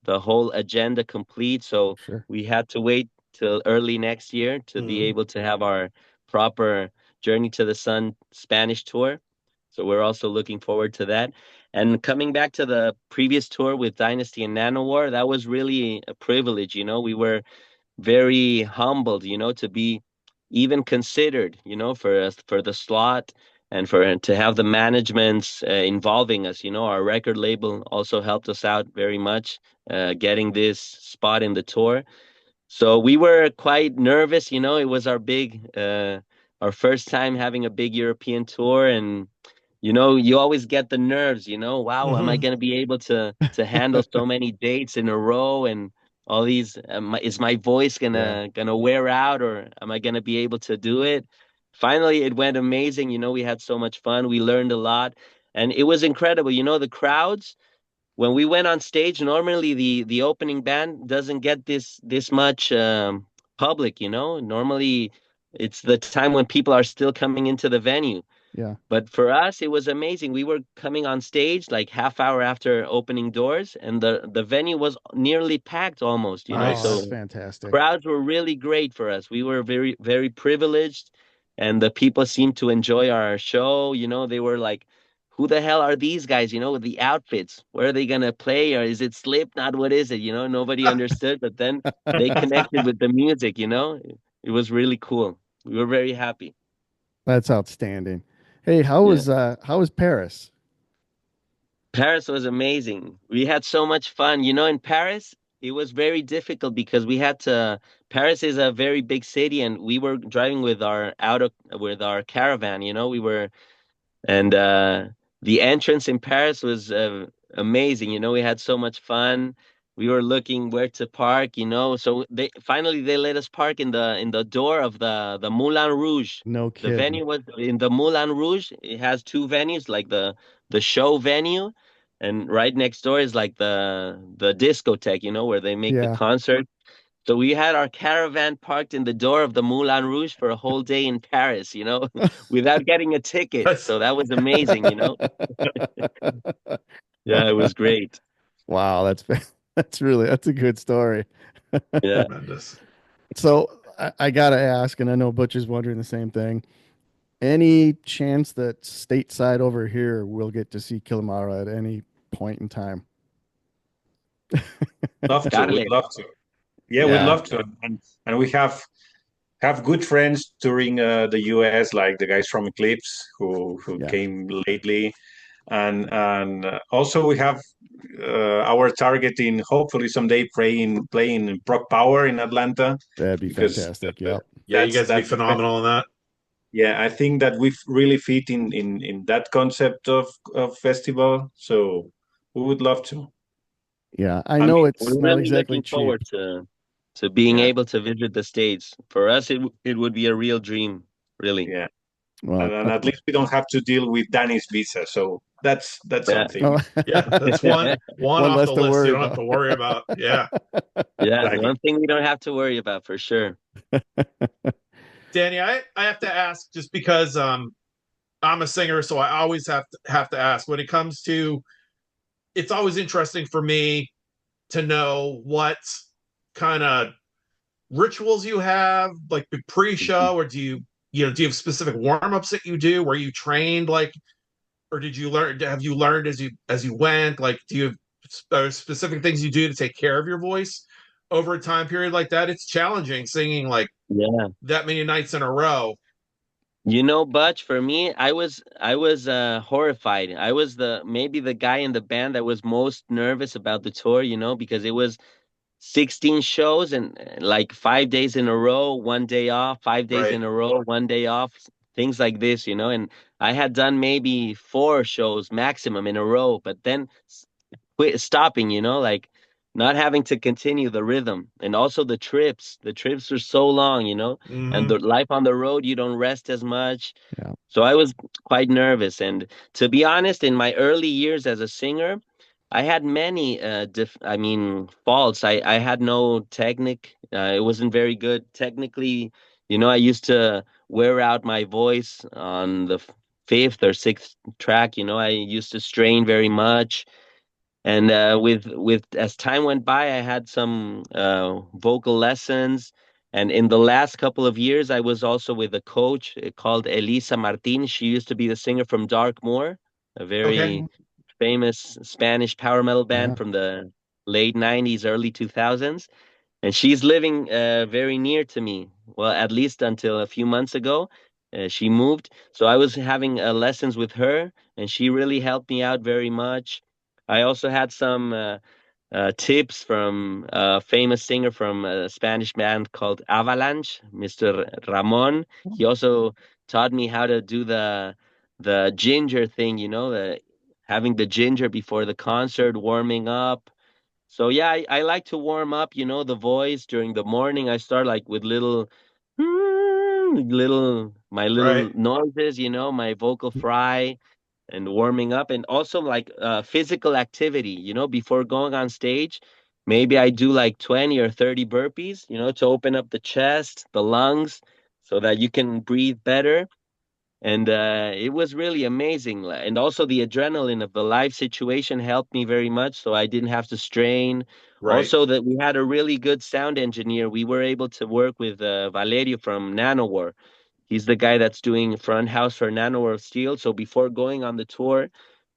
the whole agenda complete. So Sure. we had to wait till early next year to be Hmm. able to have our proper Journey to the Sun Spanish tour. So we're also looking forward to that. And coming back to the previous tour with Dynasty and Nanowar, that was really a privilege. We were very humbled, to be even considered, for the slot and for to have the managements involving us. Our record label also helped us out very much, getting this spot in the tour. So we were quite nervous. It was our first time having a big European tour, and you always get the nerves, wow, am I Hmm. going to be able to handle so many dates in a row, and all these, is my voice Yeah. gonna wear out, or am I going to be able to do it? Finally, it went amazing. We had so much fun. We learned a lot, and it was incredible. The crowds when we went on stage, normally the opening band doesn't get this much public, normally it's the time when people are still coming into the venue. Yeah. But for us, it was amazing. We were coming on stage like half hour after opening doors, and the venue was nearly packed almost, Oh, that's So Nice. fantastic. crowds were really great for us. We were very, very privileged, and the people seemed to enjoy our show. They were like, who the hell are these guys, with the outfits? Where are they gonna play? Or is it Slipknot? What is it? Nobody understood, but then they connected with the music, It was really cool. We were very happy. That's outstanding. Hey, Yeah. how was Paris? Paris was amazing. We had so much fun. In Paris, it was very difficult because we had to. Paris is a very big city, and we were driving with our caravan. We were, and the entrance in Paris was amazing. We had so much fun. We were looking where to park. So they let us park in the door of the Moulin Rouge. No The kidding. venue was in the Moulin Rouge. It has two venues, like the show venue and right next door is like the discotheque, where they make the Yeah. concert. So we had our caravan parked in the door of the Moulin Rouge for a whole day in Paris, without getting a ticket. That's So that was amazing. Yeah, it was great. Wow, that's a good story. Yeah. tremendous. So I gotta ask, and I know Butch is wondering the same thing. Any chance that stateside over here we'll get to see Kilmara at any point in time? Love to. We'd Carle. love to. Yeah, we'd Yeah, love to. And we have good friends touring the US, like the guys from Eclipse who yeah, came lately, and also we have our targeting hopefully someday playing in Proc Power in Atlanta, that'd be because fantastic. Yep. Yeah, you guys would be that's phenomenal in that. yeah, I think that we really fit in that concept of festival. So we would love to. Yeah, I I know mean, it's We're not really exactly looking cheap. forward to being yeah, able to visit the States. For us, it would be a real dream, really. yeah, Well, and at least we don't have to deal with Danny's visa. So that's Yeah. something. oh, Yeah, that's one one off less the to list you worry don't have to about. worry about. Yeah. Yeah, Exactly. one thing we don't have to worry about for sure. Danny, I have to ask just because I'm a singer, so I always have to ask when it comes to it's always interesting for me to know what kind of rituals you have, like the pre-show, or do you have specific warm-ups that you do? Were you trained like, or did you learn? Have you learned as you went? Like, do you have specific things you do to take care of your voice over a time period like that? It's challenging singing like Yeah. that many nights in a row. Butch, for me, I was horrified. I was the maybe the guy in the band that was most nervous about the tour, because it was 16 shows and like 5 days in a row, 1 day off, 5 days Right. in a row, 1 day off, things like this, and I had done maybe 4 shows maximum in a row, but then quit stopping, like not having to continue the rhythm. And also the trips are so long, and Mm-hmm. the life on the road, you don't rest as much. Yeah. So I was quite nervous. And to be honest, in my early years as a singer, I had many faults. I had no technique. It wasn't very good technically. I used to wear out my voice on the fifth or sixth track. I used to strain very much. And with as time went by, I had some vocal lessons. And in the last couple of years, I was also with a coach called Elisa Martin. She used to be the singer from Darkmoor, a Okay. very Mhm. famous Spanish power metal band Yeah. from the late 90s, early 2000s. And she's living very near to me. Well, at least until a few months ago, she moved. So I was having lessons with her, and she really helped me out very much. I also had some tips from a famous singer from a Spanish band called Avalanche, Mr. Ramon. He also taught me how to do the ginger thing, the having the ginger before the concert, warming up. So yeah, I like to warm up, the voice during the morning. I start like with my Right. little noises, my vocal fry and warming up, and also like physical activity, before going on stage. Maybe I do like 20 or 30 burpees, to open up the chest, the lungs, so that you can breathe better. And it was really amazing. And also the adrenaline of the live situation helped me very much, so I didn't have to strain. Right. Also, that we had a really good sound engineer. We were able to work with Valerio from Nanowar. He's the guy that's doing front house for Nanowar of Steel. So before going on the tour,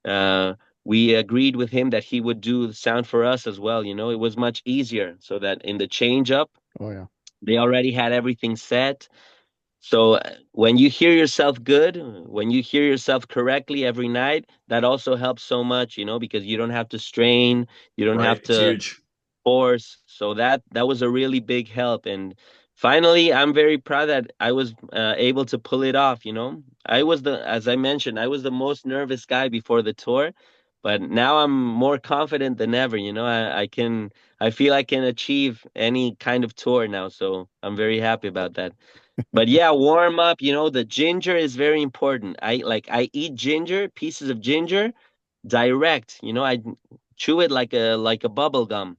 uh, we agreed with him that he would do the sound for us as well. It was much easier, so that in the change up, Oh yeah. they already had everything set. So when you hear yourself good, when you hear yourself correctly every night, that also helps so much, because you don't have to strain, you don't Right. have It's to huge. force. So that was a really big help. And finally, I'm very proud that I was able to pull it off. As I mentioned, I was the most nervous guy before the tour, but now I'm more confident than ever. I feel I can achieve any kind of tour now. So I'm very happy about that. But yeah, warm up, the ginger is very important. I eat ginger, pieces of ginger, direct. I chew it like a bubble gum,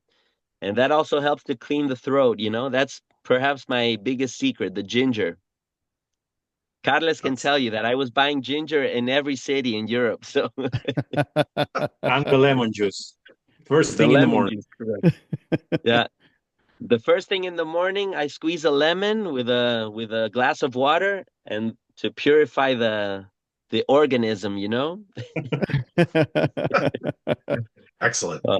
and that also helps to clean the throat. That's perhaps my biggest secret, the ginger. Carles can That's tell you that I was buying ginger in every city in Europe. So And the lemon juice. First the thing in the lemon morning. juice, correct. Yeah. The first thing in the morning, I squeeze a lemon with a glass of water and to purify the organism. excellent. Uh,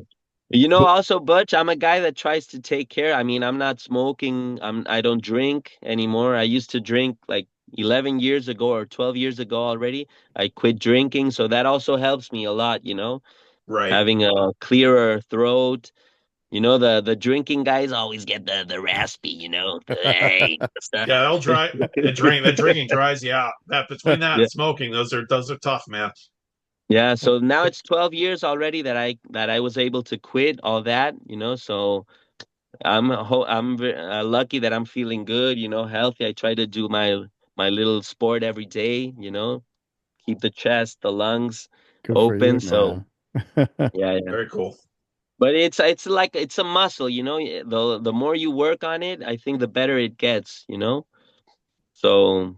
also, Butch, I'm a guy that tries to take care. I mean, I'm not smoking. I don't drink anymore. I used to drink like 11 years ago or 12 years ago already. I quit drinking, so that also helps me a lot, Right. having a clearer throat. The drinking guys always get the raspy, hey, stuff. Yeah, that'll dry that drinking dries you out. That between that Yeah. and smoking, those are tough, man. Yeah, so now it's 12 years already that I was able to quit all that. So I'm lucky that I'm feeling good, healthy. I try to do my little sport every day, keep the chest, the lungs Good for open. you, So man. yeah, yeah. Very cool. But it's like it's a muscle. The more you work on it, I think the better it gets. So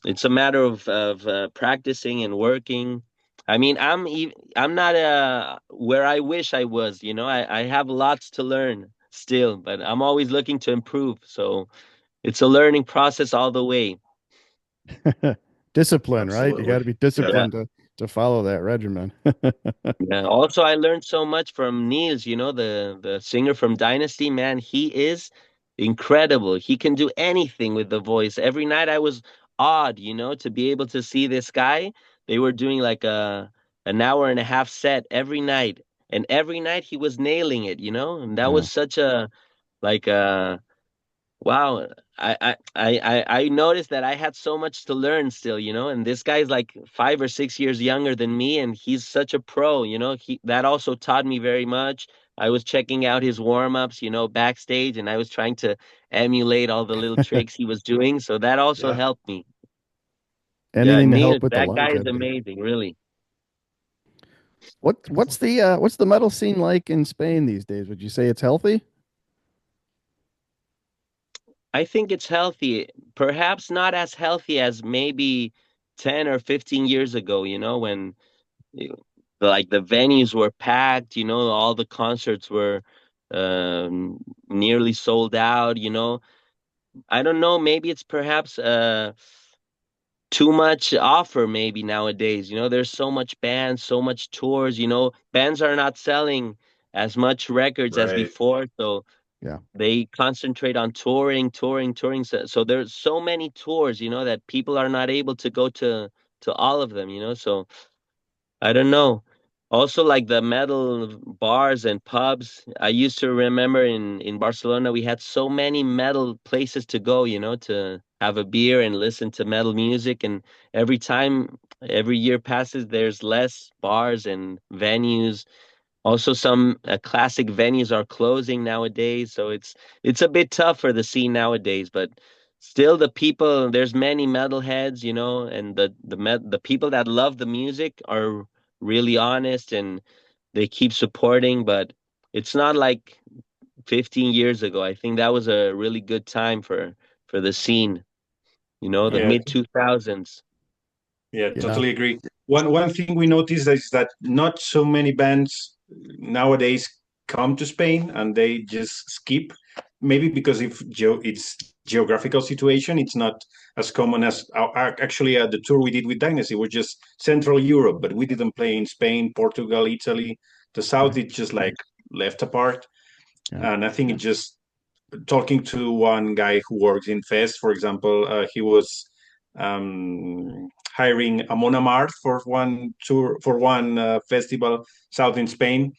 it's a matter of practicing and working. I mean, I'm not where I wish I was. I have lots to learn still, but I'm always looking to improve. So it's a learning process all the way. Discipline, right? You got Absolutely. to be Yeah. Yeah. disciplined to follow that regimen. Yeah. Also, I learned so much from Niels, the singer from Dynasty. Man, he is incredible. He can do anything with the voice. Every night I was awed, to be able to see this guy. They were doing like an hour and a half set every night, and every night he was nailing it, and that Yeah. was such a like wow. I noticed that I had so much to learn still, and this guy's like 5 or 6 years younger than me, and he's such a pro. That also taught me very much. I was checking out his warm-ups, backstage, and I was trying to emulate all the little tricks he was doing, so that also Yeah. helped me. Yeah, Anything to Neil, help with the that guy is longevity. amazing, really. What's the metal scene like in Spain these days? Would you say it's healthy? I think it's healthy, perhaps not as healthy as maybe 10 or 15 years ago, when you- like the venues were packed, all the concerts were nearly sold out. I don't know, maybe it's perhaps too much offer maybe nowadays. There's so much bands, so much tours. Bands are not selling as much records as Right. before, so Yeah. they concentrate on touring, touring, touring. So there's so many tours, that people are not able to go to all of them. So I don't know. Also, like the metal bars and pubs, I used to remember in Barcelona, we had so many metal places to go, to have a beer and listen to metal music. And every year passes, there's less bars and venues. Also, some classic venues are closing nowadays, so it's a bit tough for the scene nowadays. But still, there's many metalheads, and the people that love the music are really honest and they keep supporting. But it's not like 15 years ago. I think that was a really good time for the scene, the Yeah. Yeah, mid 2000s. yeah, Yeah. totally agree. One thing we noticed is that not so many bands nowadays come to Spain and they just skip. Maybe because if it's geographical situation, it's not as common as actually the tour we did with Dynasty was just Central Europe, but we didn't play in Spain, Portugal, Italy. The Yeah. South it's just like left apart, Yeah. and I think it just talking to one guy who works in Fest, for example, he was hiring Amon Amarth for one tour for one festival south in Spain,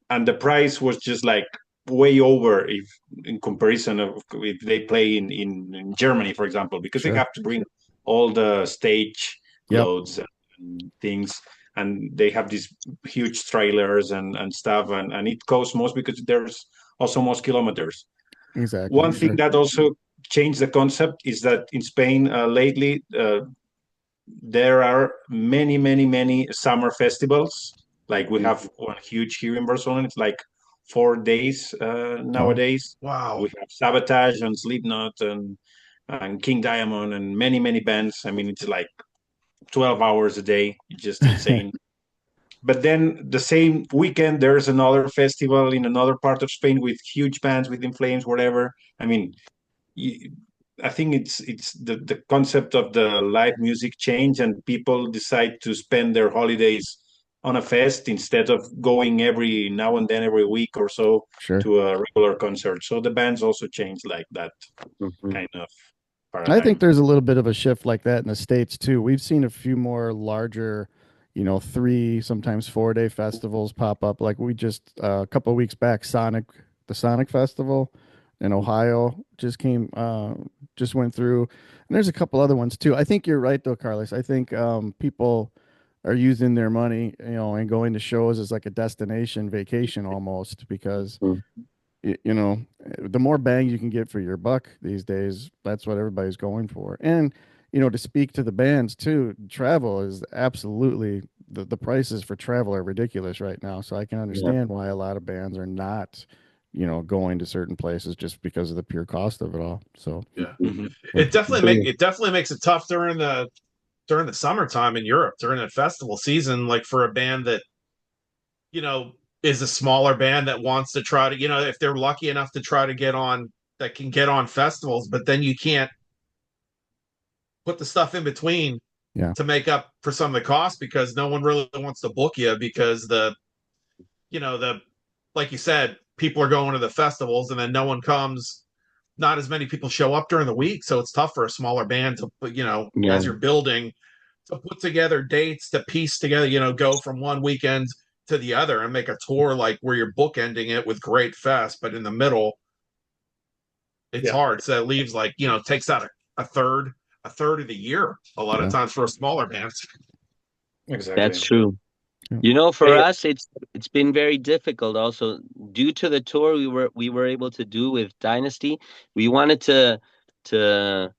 and the price was just like way over if in comparison of if they play in Germany, for example, because they Sure. have to bring all the stage Yep. clothes and things. And they have these huge trailers and stuff, and it costs most because there's also most kilometers. Exactly. One thing Sure. that also changed the concept is that in Spain lately there are many, many, many summer festivals. Like we have one huge here in Barcelona. It's like 4 days Wow. nowadays. Wow. We have Sabotage and Slipknot and King Diamond and many bands. I mean, it's like 12 hours a day. It's just insane. But then the same weekend, there's another festival in another part of Spain with huge bands, with In Flames, whatever. I mean, I think it's the concept of the live music change, and people decide to spend their holidays on a fest instead of going every now and then, every week or so, Sure. to a regular concert. So the bands also change like that Mhm. kind of I think paradigm. there's a little bit of a shift like that in the States too. We've seen a few more larger, 3, sometimes 4 day festivals pop up. Like we just a couple of weeks back, the Sonic Festival in Ohio just went through. And there's a couple other ones too. I think you're right though, Carlos. I think people are using their money, and going to shows as like a destination vacation almost because Mhm. the more bang you can get for your buck these days, that's what everybody's going for. And, to speak to the bands too, travel is absolutely the prices for travel are ridiculous right now. So I can Yeah. understand why a lot of bands are not, going to certain places just because of the pure cost of it all. So, Yeah. Mhm. but True. It definitely makes it tough during the summertime in Europe, during the festival season, like for a band that, you know, is a smaller band that wants to try to, if they're lucky enough to try to that can get on festivals, but then you can't put the stuff in between yeah, to make up for some of the costs because no one really wants to book you because the like you said, people are going to the festivals and then no one comes. Not as many people show up during the week, so it's tough for a smaller band to, Yeah. as you're building, to put together dates, to piece together, go from one weekend to the other and make a tour like where you're bookending it with great fest, but in the middle, it's Yeah, hard. So it leaves like, takes out a third, a third of the year a lot of yeah, times for a smaller band. That's exactly. true. yeah, For Hey, us, it's been very difficult. Also, due to the tour we were able to do with Dynasty, we wanted to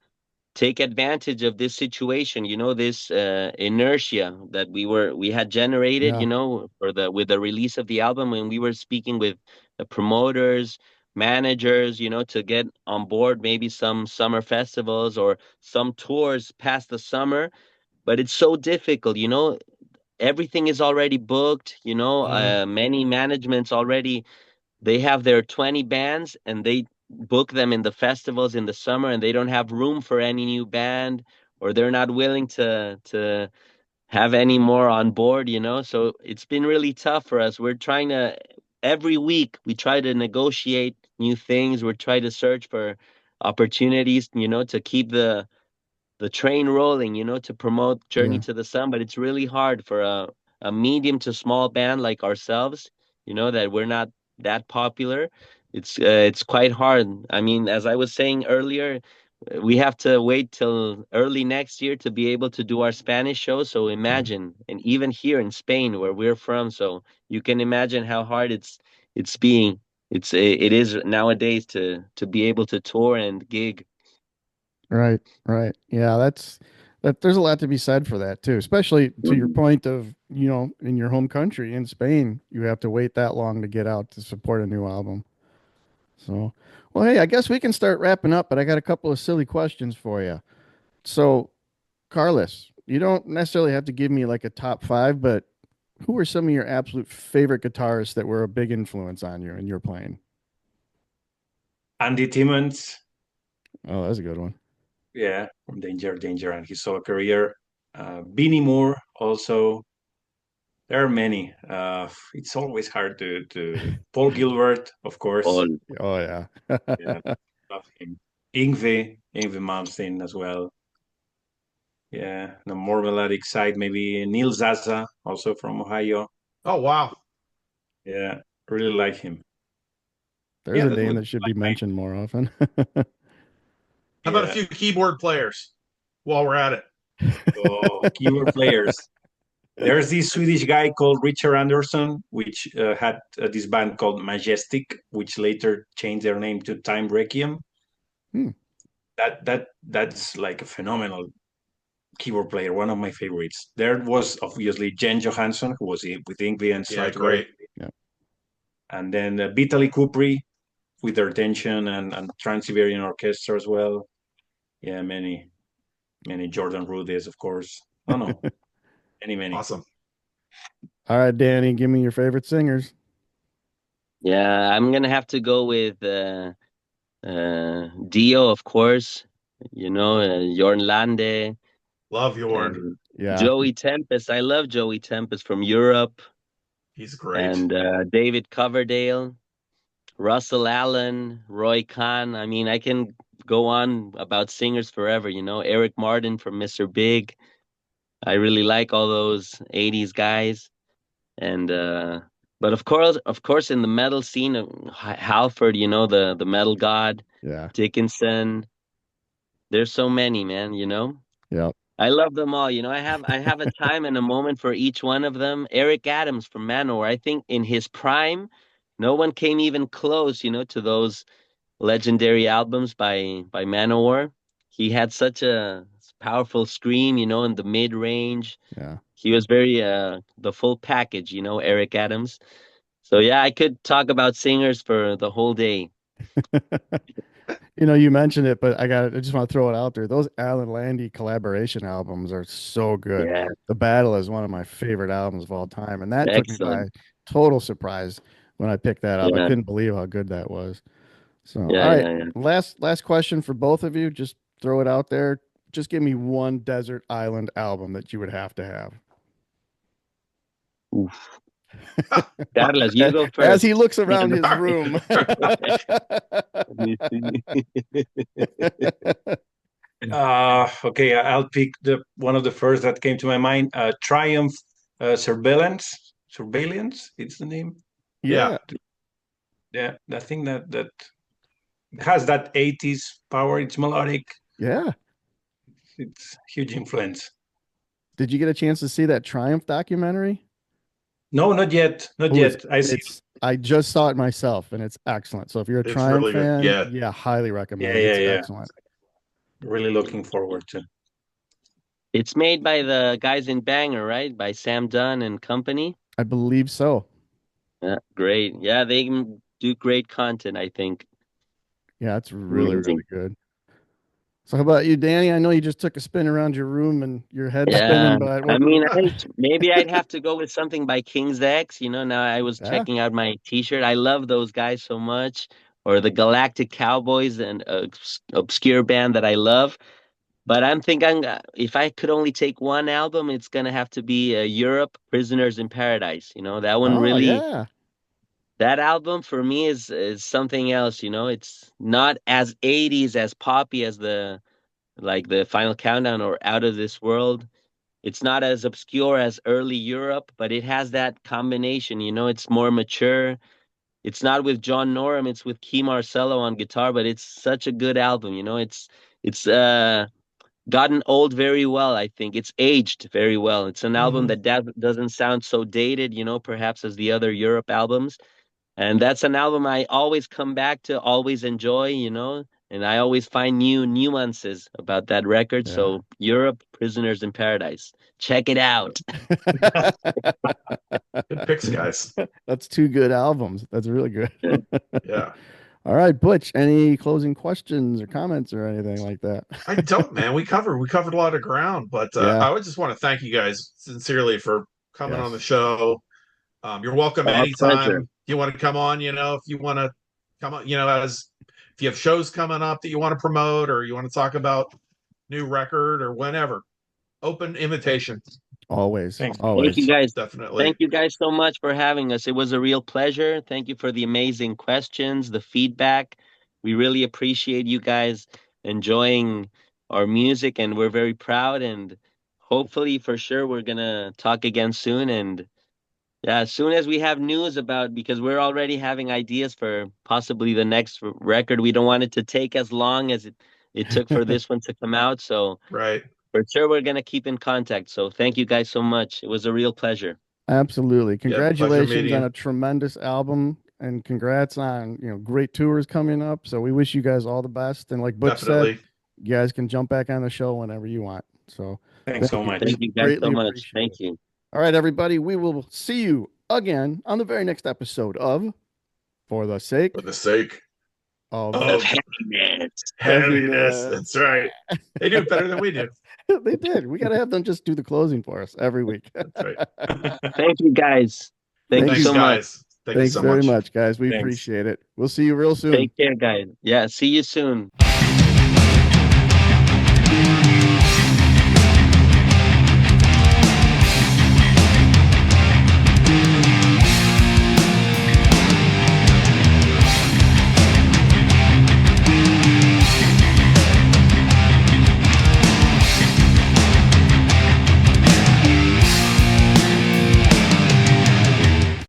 take advantage of this situation. This inertia that we had generated. yeah, For the with the release of the album, when we were speaking with the promoters, managers, to get on board maybe some summer festivals or some tours past the summer. But it's so difficult. Everything is already booked. yeah, Many managements already, they have their 20 bands and they book them in the festivals in the summer, and they don't have room for any new band, or they're not willing to have any more on board. So it's been really tough for us. We're trying to every week we try to negotiate new things. We're trying to search for opportunities, to keep the train rolling, to promote Journey yeah. to the Sun. But it's really hard for a medium to small band like ourselves, that we're not that popular. It's quite hard. I mean, as I was saying earlier, we have to wait till early next year to be able to do our Spanish show. So imagine, and even here in Spain where we're from, so you can imagine how hard it's being. It is nowadays to be able to tour and gig. Right, right. Yeah, that there's a lot to be said for that too, especially to your point of, in your home country in Spain, you have to wait that long to get out to support a new album. So, well, hey, I guess we can start wrapping up, but I got a couple of silly questions for you. So, Carlos, you don't necessarily have to give me like a top 5, but who are some of your absolute favorite guitarists that were a big influence on you and your playing? Andy Timmons, Oh, that's a good one. yeah, from Danger, and his solo career. Beanie Moore also. There are many. It's always hard to Paul Gilbert, of course. All Oh yeah. Yeah, love him. Ingve Malmsteen as well. Yeah, the more melodic side, maybe Neil Zaza, also from Ohio. Oh, wow. Yeah, really like him. There's Yeah, a that name would that be should be like my, mentioned more often. How about a yeah. few keyboard players while we're at it? Oh, keyboard players. There's this Swedish guy called Richard Anderson, which had this band called Majestic, which later changed their name to Time Requiem. Hmm. That's like a phenomenal. keyboard player, one of my favorites. There was obviously Jen Johansson, who was with Yngwie and Yeah, Stradley, great. Yeah. and then Vitaly Kupri with their tension and Trans-Siberian Orchestra as well. Yeah, many Jordan Rudess, of course. Oh no, many. Awesome. All right, Danny, give me your favorite singers. Yeah, I'm gonna have to go with Dio, of course. Jorn Lande Love Jorn. and Yeah. Joey Tempest. I love Joey Tempest from Europe, He's great. and David Coverdale, Russell Allen, Roy Khan. I mean, I can go on about singers forever. Eric Martin from Mr. Big. I really like all those '80s guys, and but of course, in the metal scene, Halford. The metal god, Yeah. Dickinson. There's so many, man. Yeah. I love them all. I have a time and a moment for each one of them. Eric Adams from Manowar. I think in his prime, no one came even close, to those legendary albums by Manowar. He had such a powerful scream, in the mid range. Yeah. He was very the full package, Eric Adams. So yeah, I could talk about singers for the whole day. You mentioned it, but I just want to throw it out there. Those Alan Landy collaboration albums are so good. Yeah, The Battle is one of my favorite albums of all time, and that took me excellent. by total surprise when I picked that up. I Yeah, couldn't believe how good that was. So, all yeah, right, yeah, yeah. last question for both of you. Just throw it out there. Just give me one desert island album that you would have to have. Oof. Carlos, you go As first. he looks around his All room. Okay, I'll pick the one of the first that came to my mind. Triumph Surveillance. It's the name. Yeah. Yeah, Yeah, I think that has that 80s power. It's melodic. yeah. It's huge influence. Did you get a chance to see that Triumph documentary? No, not yet. Not Oh, yet. I see. I just saw it myself and it's excellent. So if you're a It's Triumph really good. fan, Yeah. yeah, highly Yeah, recommend. yeah, It's yeah. excellent. Really looking forward to. It's made by the guys in Banger, right? By Sam Dunn and company. I believe so. Yeah, great. Yeah, they can do great content, I think. Yeah, it's really, Amazing. really good. So how about you, Danny? I know you just took a spin around your room and your head Yeah, spinning, but I mean, maybe I'd have to go with something by King's X. Now I was yeah. checking out my T-shirt. I love those guys so much, or the Galactic Cowboys, and obscure band that I love. But I'm thinking if I could only take one album, it's gonna have to be Europe, Prisoners in Paradise. That one Oh, really. yeah. That album for me is something else. It's not as '80s as poppy as the Final Countdown or Out of This World. It's not as obscure as early Europe, but it has that combination. It's more mature. It's not with John Norum, it's with Key Marcello on guitar, but it's such a good album. It's gotten old very well, I think. It's aged very well. It's an album Mhm. that doesn't sound so dated, perhaps as the other Europe albums. And that's an album I always come back to, always enjoy, and I always find new nuances about that record. Yeah. So, Europe, Prisoners in Paradise. Check it out. Good picks, guys. That's two good albums. That's really good. Yeah. Yeah. All right, Butch, any closing questions or comments or anything like that? I don't, man. We covered a lot of ground, but Yeah. I would just want to thank you guys sincerely for coming on the Yes. show. You're welcome Our pleasure. anytime you want to come on. If you want to come on, as if you have shows coming up that you want to promote or you want to talk about new record or whenever, open invitation. Always. Thanks. Thank you Always. guys. Definitely. Thank you guys so much for having us. It was a real pleasure. Thank you for the amazing questions, the feedback. We really appreciate you guys enjoying our music, and we're very proud. And hopefully, for sure, we're gonna talk again soon. And yeah, as soon as we have news about, because we're already having ideas for possibly the next record. We don't want it to take as long as it took for this one to come out. So Right. for sure, we're gonna keep in contact. So thank you guys so much. It was a real pleasure. Absolutely. Yeah. Pleasure Congratulations meeting on you. a tremendous album and congrats on, great tours coming up. So we wish you guys all the best. And like Butch said, Definitely. you guys can jump back on the show whenever you want. So Thanks so you. much. Thank you guys so Greatly much. appreciate Thank it. you. All right, everybody. We will see you again on the very next episode of For the Sake For the sake of Of of happiness. heaviness. That's right. They do it better than we do. They did. We got to have them just do the closing for us every week. That's right. Thank you guys. Thank you Thanks, so much. guys. Thank you Thanks so very much. much, guys. We Thanks. appreciate it. We'll see you real soon. Take care, guys. Yeah, see you soon.